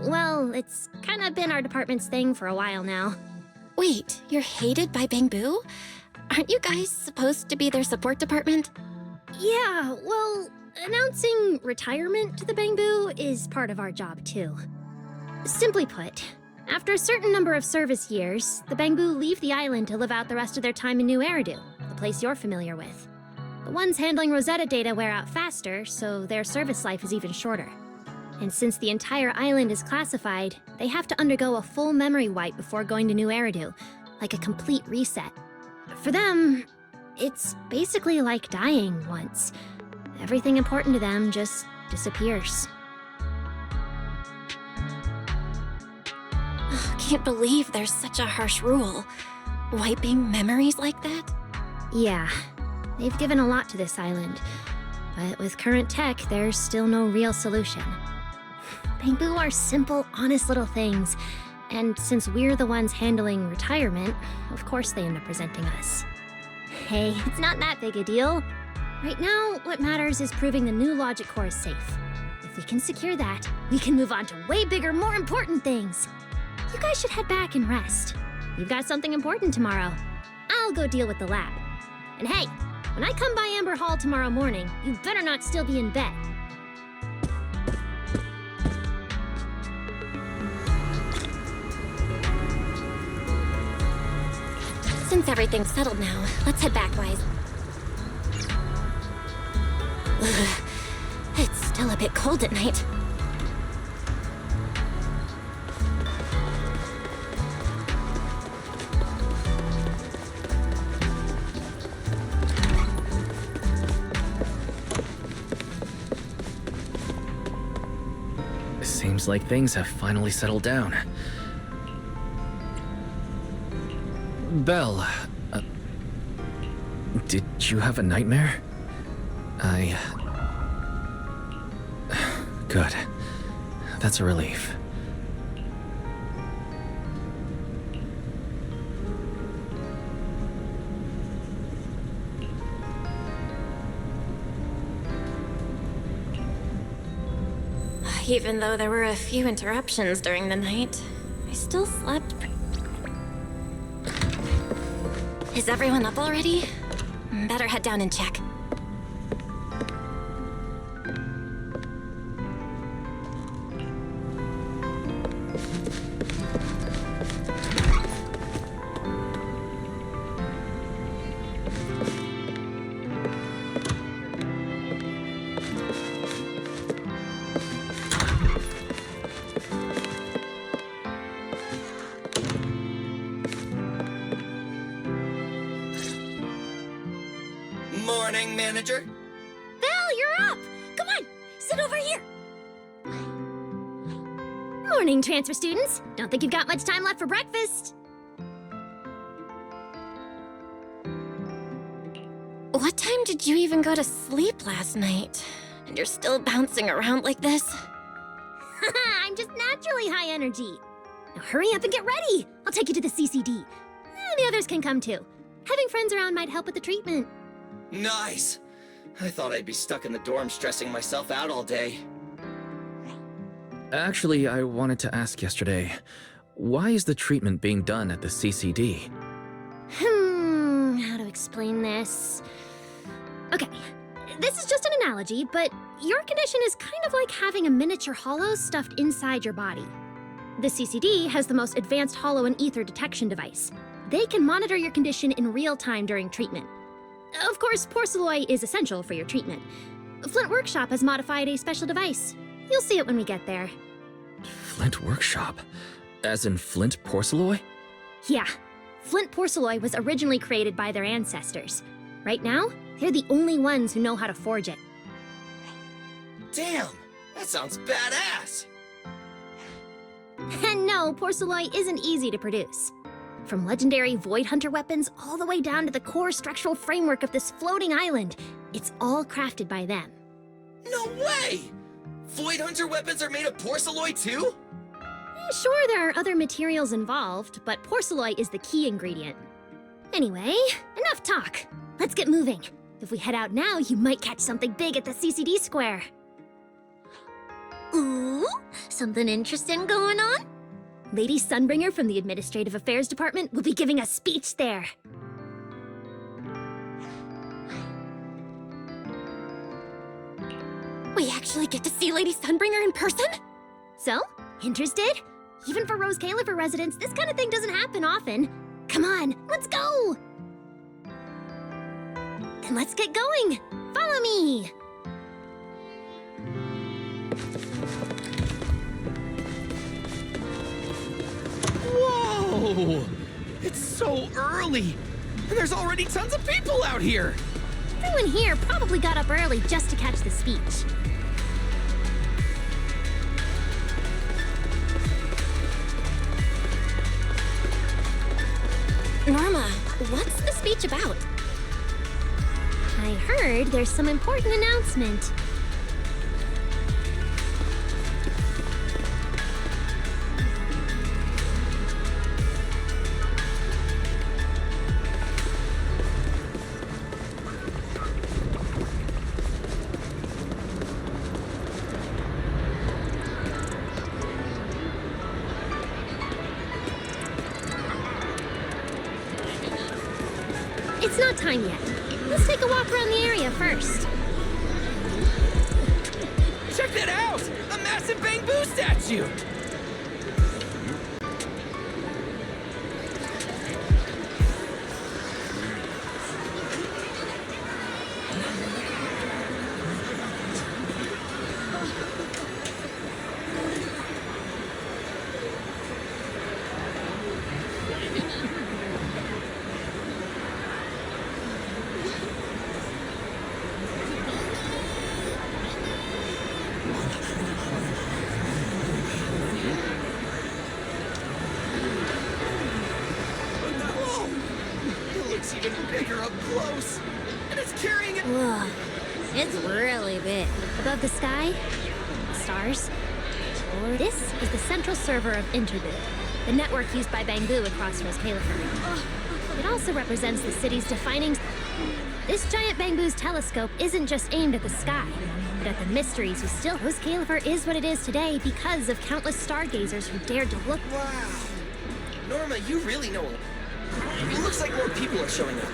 well, it's kind of been our department's thing for a while now. Wait, you're hated by Bangbu? Aren't you guys supposed to be their support department? Yeah, well, announcing retirement to the Bangbu is part of our job too. Simply put, after a certain number of service years, the Bangbu leave the island to live out the rest of their time in New Eridu, the place you're familiar with. The ones handling Rosetta data wear out faster, so their service life is even shorter. And since the entire island is classified, they have to undergo a full memory wipe before going to New Eridu, like a complete reset. For them, it's basically like dying once. Everything important to them just disappears. Can't believe there's such a harsh rule. Wiping memories like that? Yeah, they've given a lot to this island. But with current tech, there's still no real solution. Bangbu are simple, honest little things. And since we're the ones handling retirement, of course they end up presenting us. Hey, it's not that big a deal. Right now, what matters is proving the new logic core is safe. If we can secure that, we can move on to way bigger, more important things. You guys should head back and rest. You've got something important tomorrow. I'll go deal with the lab. And hey, when I come by Amber Hall tomorrow morning, you better not still be in bed. Since everything's settled now, let's head back, Wise. Ugh, it's still a bit cold at night. Seems like things have finally settled down. Belle, did you have a nightmare? Good. That's a relief. Even though there were a few interruptions during the night, I still slept. Is everyone up already? Better head down and check. Morning, manager. Val, you're up! Come on, sit over here. Morning, transfer students. Don't think you've got much time left for breakfast. What time did you even go to sleep last night? And you're still bouncing around like this? I'm just naturally high energy. Now hurry up and get ready. I'll take you to the CCD. The others can come too. Having friends around might help with the treatment. Nice. I thought I'd be stuck in the dorm stressing myself out all day. Actually, I wanted to ask yesterday, why is the treatment being done at the CCD? How to explain this? Okay, this is just an analogy, but your condition is kind of like having a miniature hollow stuffed inside your body. The CCD has the most advanced hollow and ether detection device. They can monitor your condition in real time during treatment. Of course, porcelloi is essential for your treatment. Flint Workshop has modified a special device. You'll see it when we get there. Flint Workshop? As in Flint porcelloi? Yeah. Flint porcelloi was originally created by their ancestors. Right now, they're the only ones who know how to forge it. Damn, that sounds badass. And no, porcelloi isn't easy to produce. From legendary Void Hunter weapons all the way down to the core structural framework of this floating island, it's all crafted by them. No way! Void Hunter weapons are made of porcelloi too? Sure, there are other materials involved, but porcelloi is the key ingredient. Anyway, enough talk. Let's get moving. If we head out now, you might catch something big at the CCD square. Ooh, something interesting going on? Lady Sunbringer from the Administrative Affairs Department will be giving a speech there. We actually get to see Lady Sunbringer in person? So, interested? Even for Roscaelifer residents, this kind of thing doesn't happen often. Come on, let's go! Then let's get going. Follow me! Whoa! It's so early! And there's already tons of people out here! Everyone here probably got up early just to catch the speech. Norma, what's the speech about? I heard there's some important announcement. It's not time yet. Let's take a walk around the area first. Check that out! A massive bamboo statue! Even bigger up close. And it's carrying it. Whoa, it's really big. Above the sky, stars. This is the central server of Interboo, the network used by Bangbu across Roscaelifer. It also represents the city's defining... This giant bamboo's telescope isn't just aimed at the sky, but at the mysteries who still... Roscaelifer is what it is today because of countless stargazers who dared to look... Wow. Norma, you really know... It looks like more people are showing up.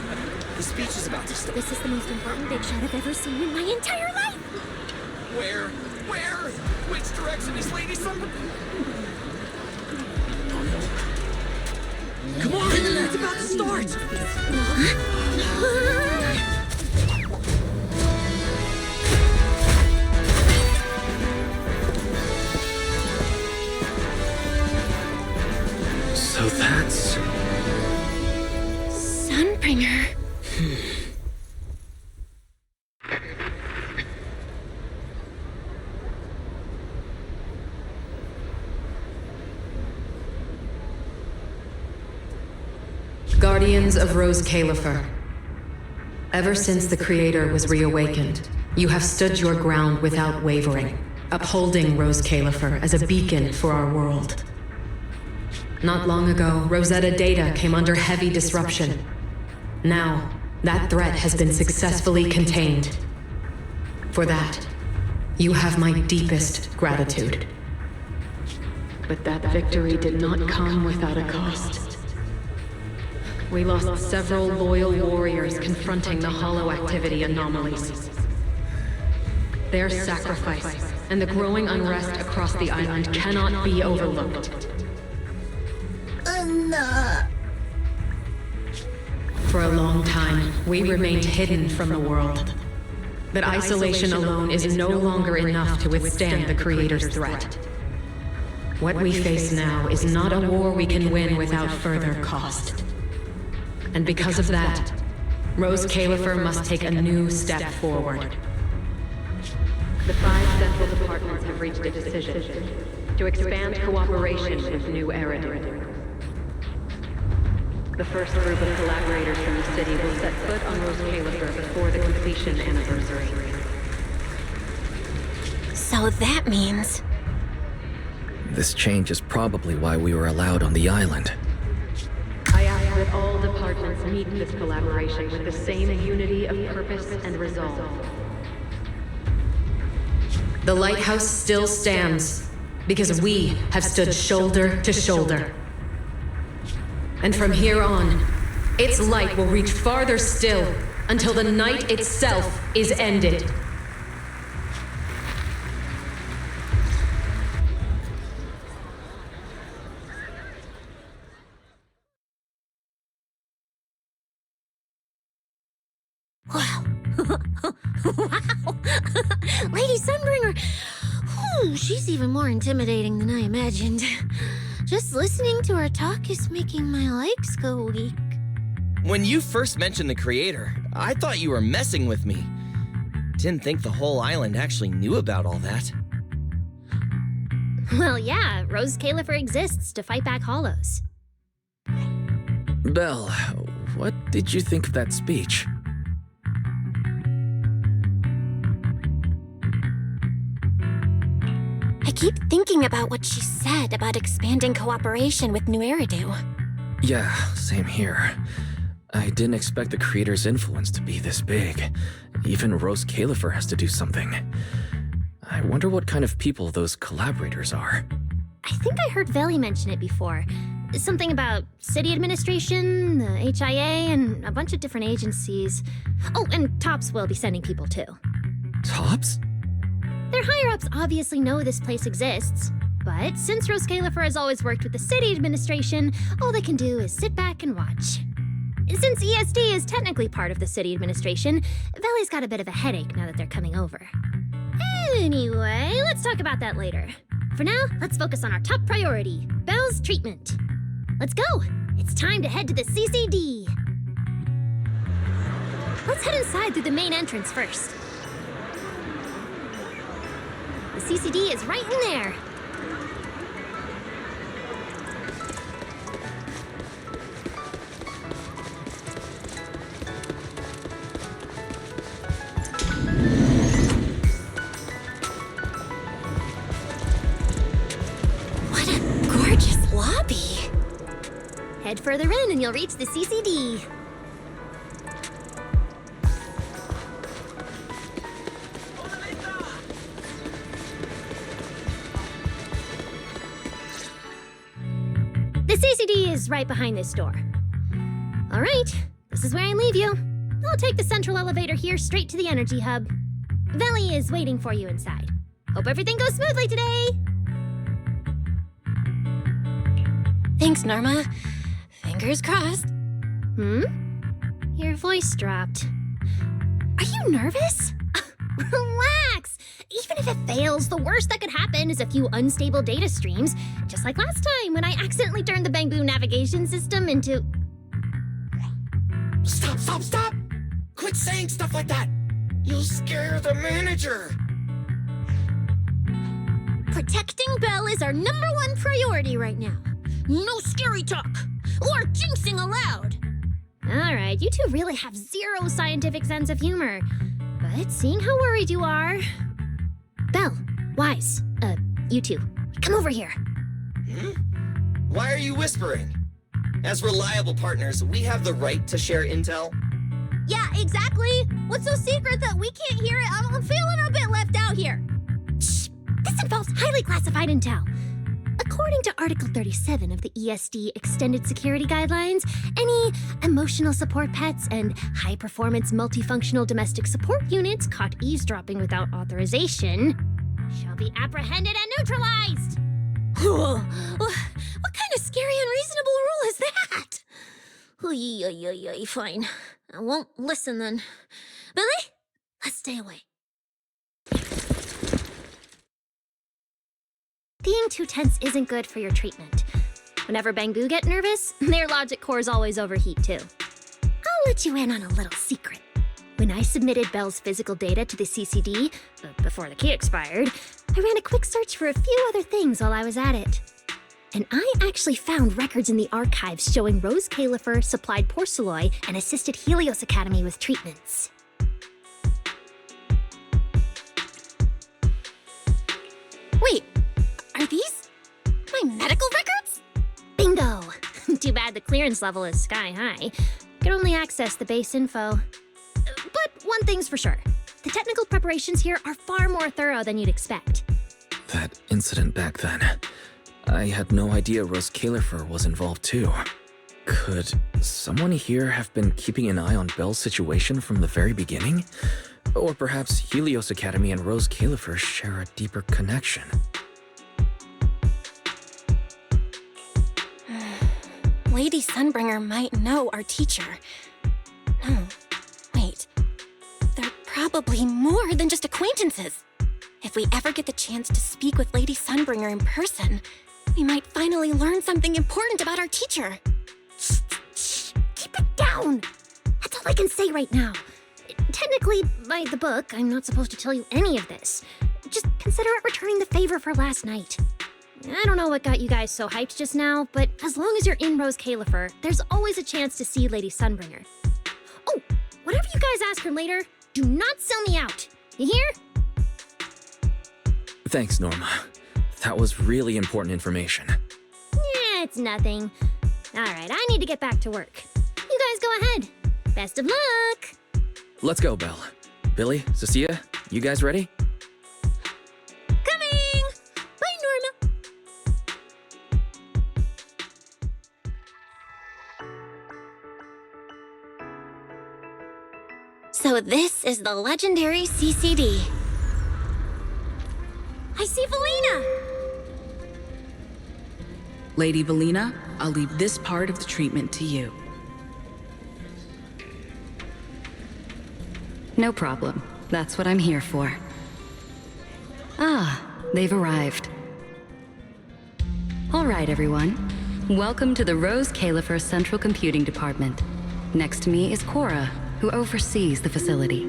The speech is about to start. This is the most important big shot I've ever seen in my entire life! Where? Where? Which direction is Lady Sun? Come on! It's about to start! So that's... Sunbringer. Guardians of Roscaelifer. Ever since the Creator was reawakened, you have stood your ground without wavering, upholding Roscaelifer as a beacon for our world. Not long ago, Rosetta data came under heavy disruption. Now, that threat has been successfully contained. For that, you have my deepest gratitude. But that victory did not come without a cost. We lost several loyal warriors confronting the hollow activity anomalies. Their sacrifice and the growing unrest across the island cannot be overlooked. For a long time, we remained hidden from the world. But isolation alone is no longer enough to withstand the Creator's threat. What we face now is not a war we can win without further cost. And because of that, Roscaelifer must take a new step forward. The 5 central departments have reached a decision to expand cooperation with New Eridu. The first group of collaborators from the city will set foot on Roscaelifer before the completion anniversary. So that means... This change is probably why we were allowed on the island. I ask that all departments meet this collaboration with the same unity of purpose and resolve. The lighthouse still stands because we have stood shoulder to shoulder. And from here on, its light will reach farther still until the night itself is ended. Wow. Wow. Lady Sunbringer. Whew, she's even more intimidating than I imagined. Just listening to her talk is making my legs go weak. When you first mentioned the Creator, I thought you were messing with me. Didn't think the whole island actually knew about all that. Well, yeah, Roscaelifer exists to fight back hollows. Belle, what did you think of that speech? I keep thinking about what she said about expanding cooperation with New Eridu. Yeah, same here. I didn't expect the Creator's influence to be this big. Even Roscaelifer has to do something. I wonder what kind of people those collaborators are. I think I heard Veli mention it before. Something about city administration, the HIA, and a bunch of different agencies. Oh, and TOPS will be sending people too. TOPS? Their higher-ups obviously know this place exists, but since Roscaelifer has always worked with the city administration, all they can do is sit back and watch. Since ESD is technically part of the city administration, Veli's got a bit of a headache now that they're coming over. Anyway, let's talk about that later. For now, let's focus on our top priority, Belle's treatment. Let's go! It's time to head to the CCD! Let's head inside through the main entrance first. The CCD is right in there. What a gorgeous lobby. Head further in and you'll reach the CCD. The CCD is right behind this door. All right, this is where I leave you. I'll take the central elevator here straight to the energy hub. Veli is waiting for you inside. Hope everything goes smoothly today. Thanks, Norma. Fingers crossed. Your voice dropped. Are you nervous? Relax! Even if it fails, the worst that could happen is a few unstable data streams, just like last time when I accidentally turned the Bangbu navigation system into... Stop! Quit saying stuff like that! You'll scare the manager! Protecting Belle is our #1 priority right now. No scary talk, or jinxing allowed. All right, you two really have zero scientific sense of humor. But seeing how worried you are... Belle, Wise, you two, come over here. Why are you whispering? As reliable partners, we have the right to share intel. Yeah, exactly. What's so secret that we can't hear it? I'm feeling a bit left out here. Shh, this involves highly classified intel. According to Article 37 of the ESD Extended Security Guidelines, any emotional support pets and high-performance multifunctional domestic support units caught eavesdropping without authorization shall be apprehended and neutralized. What kind of scary, unreasonable rule is that? Fine. I won't listen then. Billy, let's stay away. Being too tense isn't good for your treatment. Whenever Bangbu get nervous, their logic cores always overheat too. I'll let you in on a little secret. When I submitted Belle's physical data to the CCD, before the key expired, I ran a quick search for a few other things while I was at it. And I actually found records in the archives showing Roscaelifer supplied Porceloy and assisted Helios Academy with treatments. Wait, are these my medical records? Bingo! Too bad the clearance level is sky high. Could only access the base info. But one thing's for sure. The technical preparations here are far more thorough than you'd expect. That incident back then. I had no idea Roscaelifer was involved too. Could someone here have been keeping an eye on Belle's situation from the very beginning? Or perhaps Helios Academy and Roscaelifer share a deeper connection? Lady Sunbringer might know our teacher. No, wait. They're probably more than just acquaintances. If we ever get the chance to speak with Lady Sunbringer in person, we might finally learn something important about our teacher. Shh, keep it down. That's all I can say right now. Technically, by the book, I'm not supposed to tell you any of this. Just consider it returning the favor for last night. I don't know what got you guys so hyped just now, but as long as you're in Roscaelifer, there's always a chance to see Lady Sunbringer. Oh, whatever you guys ask her later, do not sell me out. You hear? Thanks, Norma. That was really important information. Yeah, it's nothing. All right, I need to get back to work. You guys go ahead. Best of luck. Let's go, Belle. Billy, Cecilia, you guys ready? Coming! Bye, Norma. So this is the legendary CCD. I see Valina! Lady Valina, I'll leave this part of the treatment to you. No problem. That's what I'm here for. Ah, they've arrived. All right, everyone. Welcome to the Roscaelifer Central Computing Department. Next to me is Cora, who oversees the facility.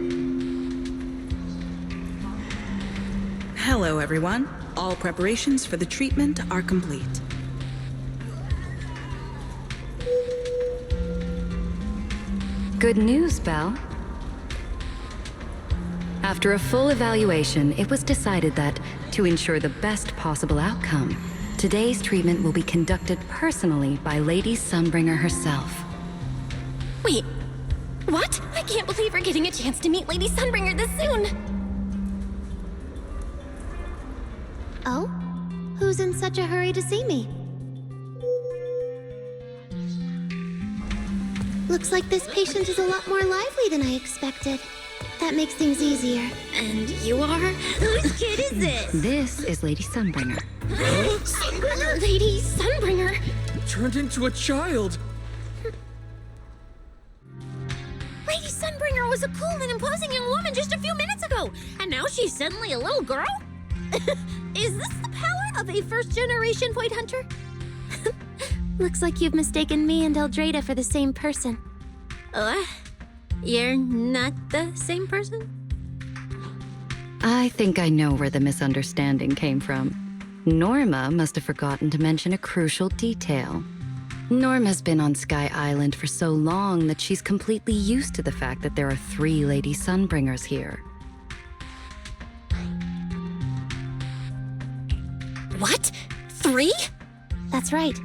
Hello, everyone. All preparations for the treatment are complete. Good news, Belle. After a full evaluation, it was decided that, to ensure the best possible outcome, today's treatment will be conducted personally by Lady Sunbringer herself. Wait, what? I can't believe we're getting a chance to meet Lady Sunbringer this soon! Oh? Who's in such a hurry to see me? Looks like this patient is a lot more lively than I expected. That makes things easier. And you are? Whose kid is this? This is Lady Sunbringer. Sunbringer? Lady Sunbringer! Turned into a child! Lady Sunbringer was a cool and imposing young woman just a few minutes ago, and now she's suddenly a little girl? Is this the power of a first-generation Void Hunter? Looks like you've mistaken me and Eldrada for the same person. You're not the same person? I think I know where the misunderstanding came from. Norma must have forgotten to mention a crucial detail. Norma's been on Sky Island for so long that she's completely used to the fact that there are 3 Lady Sunbringers here. What? 3? That's right.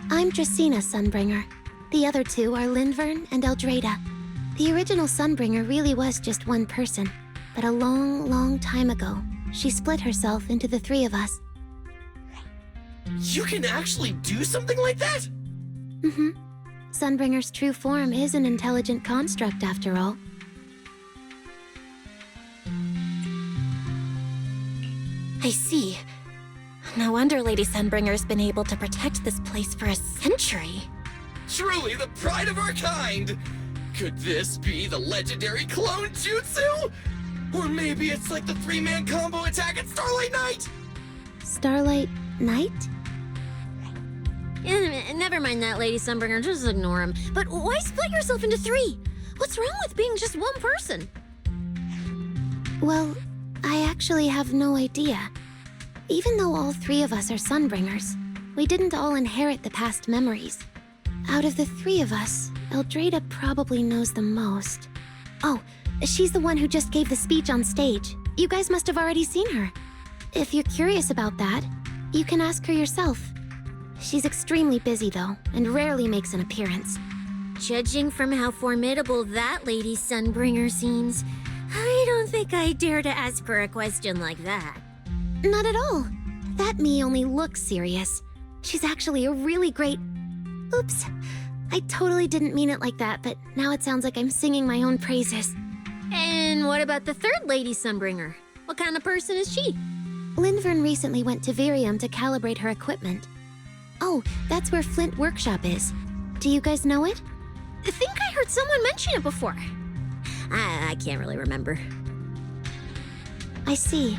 I'm Dracena Sunbringer. The other 2 are Lindvern and Eldrada. The original Sunbringer really was just one person, but a long, long time ago, she split herself into the 3 of us. You can actually do something like that? Mm-hmm. Sunbringer's true form is an intelligent construct, after all. I see. No wonder Lady Sunbringer's been able to protect this place for a century. Truly the pride of our kind! Could this be the legendary clone jutsu? Or maybe it's like the 3-man combo attack at Starlight Night? Starlight Night? Never mind that, Lady Sunbringer. Just ignore him. But why split yourself into 3? What's wrong with being just one person? Well, I actually have no idea. Even though all 3 of us are Sunbringers, we didn't all inherit the past memories. Out of the 3 of us, Eldrada probably knows the most. Oh, she's the one who just gave the speech on stage. You guys must have already seen her. If you're curious about that, you can ask her yourself. She's extremely busy, though, and rarely makes an appearance. Judging from how formidable that Lady Sunbringer seems, I don't think I dare to ask her a question like that. Not at all. That me only looks serious. She's actually a really great... Oops. I totally didn't mean it like that, but now it sounds like I'm singing my own praises. And what about the 3rd Lady Sunbringer? What kind of person is she? Lindvern recently went to Virium to calibrate her equipment. Oh, that's where Flint Workshop is. Do you guys know it? I think I heard someone mention it before. I can't really remember. I see.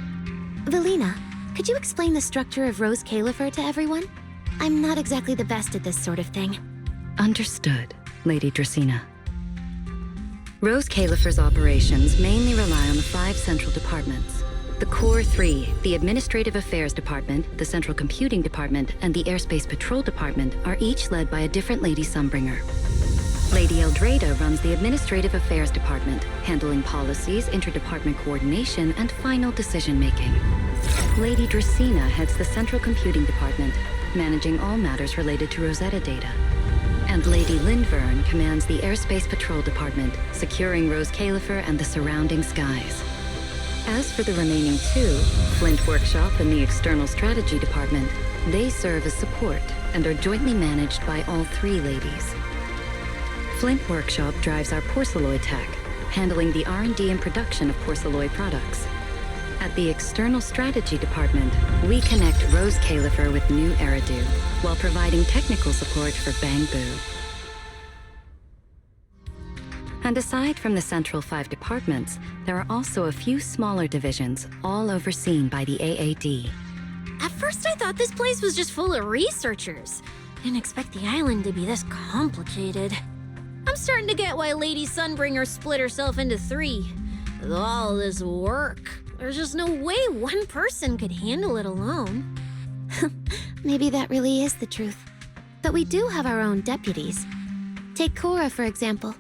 Velina, could you explain the structure of Roscaelifer to everyone? I'm not exactly the best at this sort of thing. Understood, Lady Dracena. Roscaelifer's operations mainly rely on the 5 central departments. The Core 3, the Administrative Affairs Department, the Central Computing Department, and the Airspace Patrol Department are each led by a different Lady Sunbringer. Lady Eldrada runs the Administrative Affairs Department, handling policies, interdepartment coordination, and final decision-making. Lady Dracena heads the Central Computing Department, managing all matters related to Rosetta data. And Lady Lindvern commands the Airspace Patrol Department, securing Roscaelifer and the surrounding skies. As for the remaining 2, Flint Workshop and the External Strategy Department, they serve as support and are jointly managed by all 3 ladies. Flint Workshop drives our porcelloid tech, handling the R&D and production of porcelloid products. At the External Strategy Department, we connect Roscaelifer with new Eridu, while providing technical support for Bangbu. And aside from the central 5 departments, there are also a few smaller divisions, all overseen by the AAD. At first I thought this place was just full of researchers. Didn't expect the island to be this complicated. I'm starting to get why Lady Sunbringer split herself into 3. With all this work, there's just no way one person could handle it alone. Maybe that really is the truth. But we do have our own deputies. Take Cora, for example.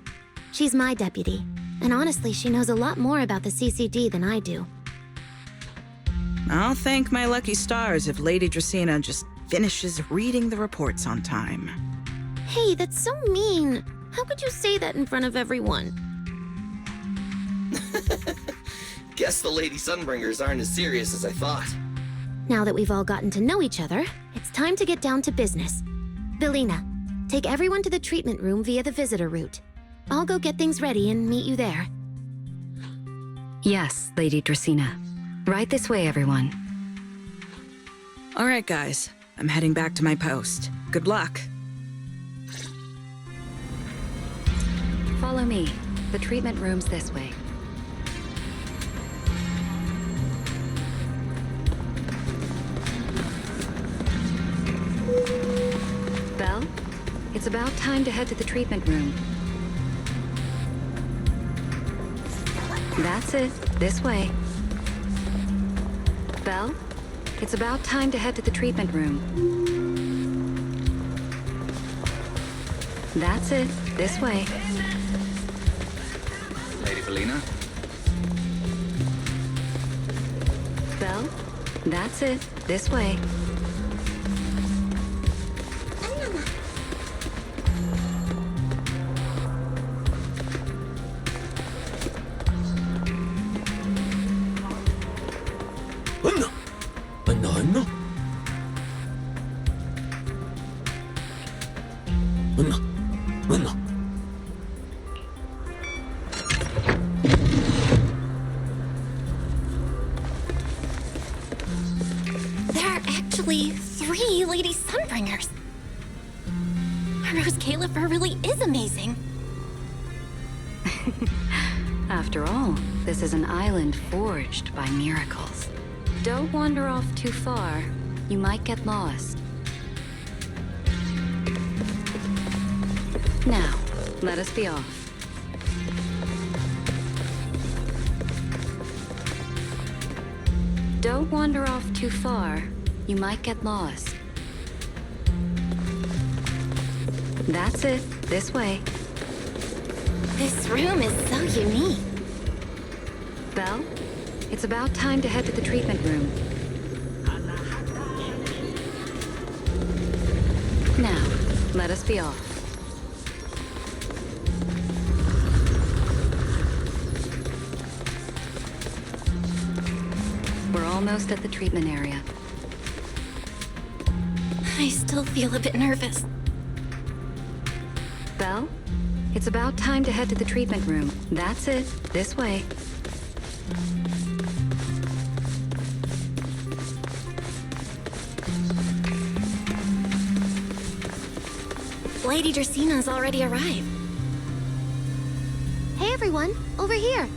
She's my deputy, and honestly, she knows a lot more about the CCD than I do. I'll thank my lucky stars if Lady Dracena just finishes reading the reports on time. Hey, that's so mean. How could you say that in front of everyone? Guess the Lady Sunbringers aren't as serious as I thought. Now that we've all gotten to know each other, it's time to get down to business. Velina, Take everyone to the treatment room via the visitor route. I'll go get things ready and meet you there. Yes, Lady Dracena. Right this way, everyone. All right, guys. I'm heading back to my post. Good luck. Follow me. The treatment room's this way. Belle, it's about time to head to the treatment room. That's it. This way. Belle, it's about time to head to the treatment room. That's it. This way. Lady Valina? Belle, that's it. This way. There are actually 3 Lady Sunbringers. Roscaelifer really is amazing. After all, this is an island forged by miracles. Don't wander off too far. You might get lost. Now, let us be off. Don't wander off too far. You might get lost. That's it. This way. This room is so unique. Belle, it's about time to head to the treatment room. Now, let us be off. We're almost at the treatment area. I still feel a bit nervous. Belle, it's about time to head to the treatment room. That's it. This way. Lady Dracena's already arrived. Hey everyone, over here.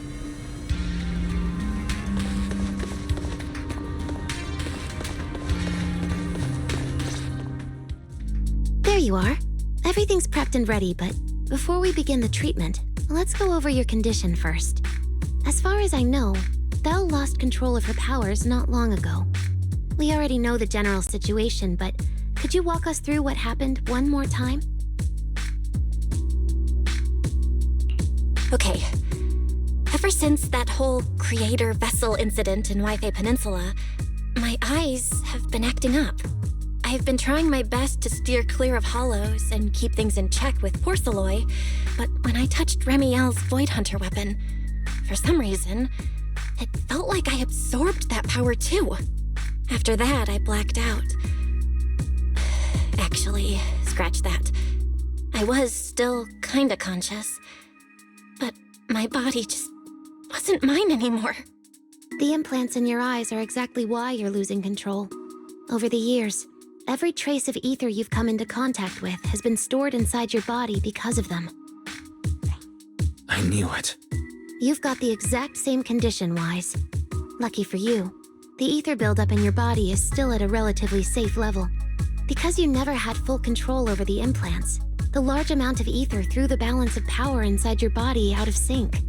There you are. Everything's prepped and ready, but before we begin the treatment, let's go over your condition first. As far as I know, Belle lost control of her powers not long ago. We already know the general situation, but could you walk us through what happened one more time? Okay. Ever since that whole creator vessel incident in Wi-Fi Peninsula, my eyes have been acting up. I've been trying my best to steer clear of hollows and keep things in check with porcelloi, but when I touched Remiel's Void Hunter weapon, for some reason, it felt like I absorbed that power too. After that, I blacked out. Actually, scratch that. I was still kinda conscious, but my body just wasn't mine anymore. The implants in your eyes are exactly why you're losing control. Over the years, every trace of ether you've come into contact with has been stored inside your body because of them. I knew it. You've got the exact same condition, Wise. Lucky for you, the ether buildup in your body is still at a relatively safe level. Because you never had full control over the implants, the large amount of ether threw the balance of power inside your body out of sync.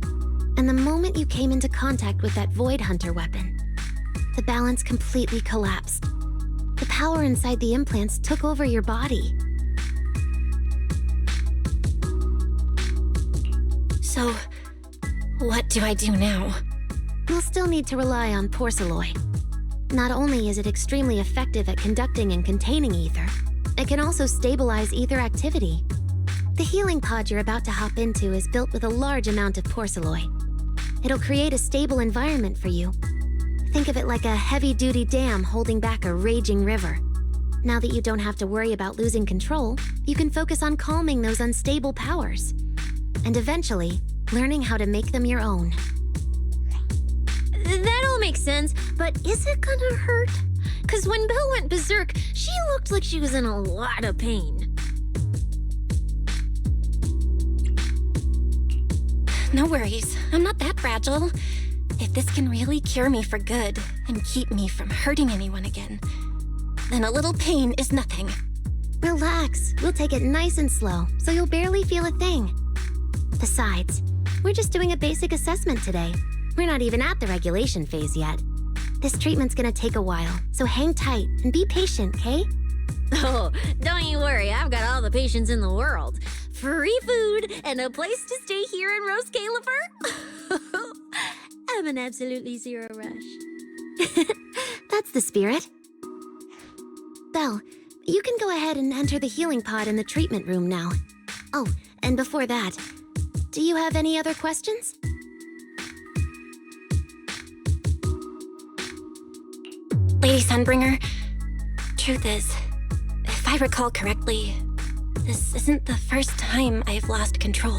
And the moment you came into contact with that Void Hunter weapon, the balance completely collapsed. The power inside the implants took over your body. So, what do I do now? You'll still need to rely on porcelloi. Not only is it extremely effective at conducting and containing ether, it can also stabilize ether activity. The healing pod you're about to hop into is built with a large amount of porcelloi. It'll create a stable environment for you. Think of it like a heavy-duty dam holding back a raging river. Now that you don't have to worry about losing control, you can focus on calming those unstable powers. And eventually, learning how to make them your own. That all makes sense, but is it gonna hurt? Because when Belle went berserk, she looked like she was in a lot of pain. No worries, I'm not that fragile. If this can really cure me for good and keep me from hurting anyone again, then a little pain is nothing. Relax, we'll take it nice and slow, so you'll barely feel a thing. Besides, we're just doing a basic assessment today. We're not even at the regulation phase yet. This treatment's gonna take a while, so hang tight and be patient, okay? Oh, don't you worry, I've got all the patience in the world. Free food and a place to stay here in Roscaelifer. I'm in absolutely zero rush. That's the spirit. Belle, you can go ahead and enter the healing pod in the treatment room now. Oh, and before that, do you have any other questions? Lady Sunbringer, truth is, if I recall correctly, this isn't the first time I've lost control.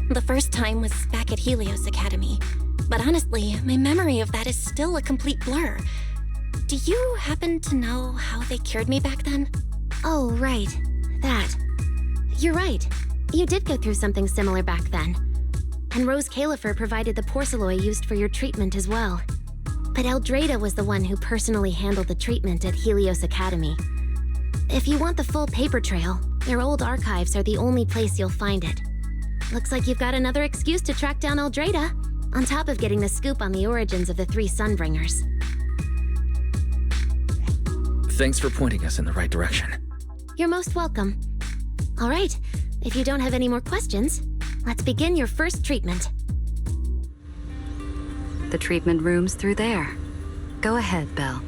The first time was back at Helios Academy. But honestly, my memory of that is still a complete blur. Do you happen to know how they cured me back then? Oh, right. That. You're right. You did go through something similar back then. And Roscaelifer provided the porcelain used for your treatment as well. But Eldrada was the one who personally handled the treatment at Helios Academy. If you want the full paper trail, their old archives are the only place you'll find it. Looks like you've got another excuse to track down Eldrada, on top of getting the scoop on the origins of the 3 Sunbringers. Thanks for pointing us in the right direction. You're most welcome. All right, if you don't have any more questions, let's begin your first treatment. The treatment room's through there. Go ahead, Belle.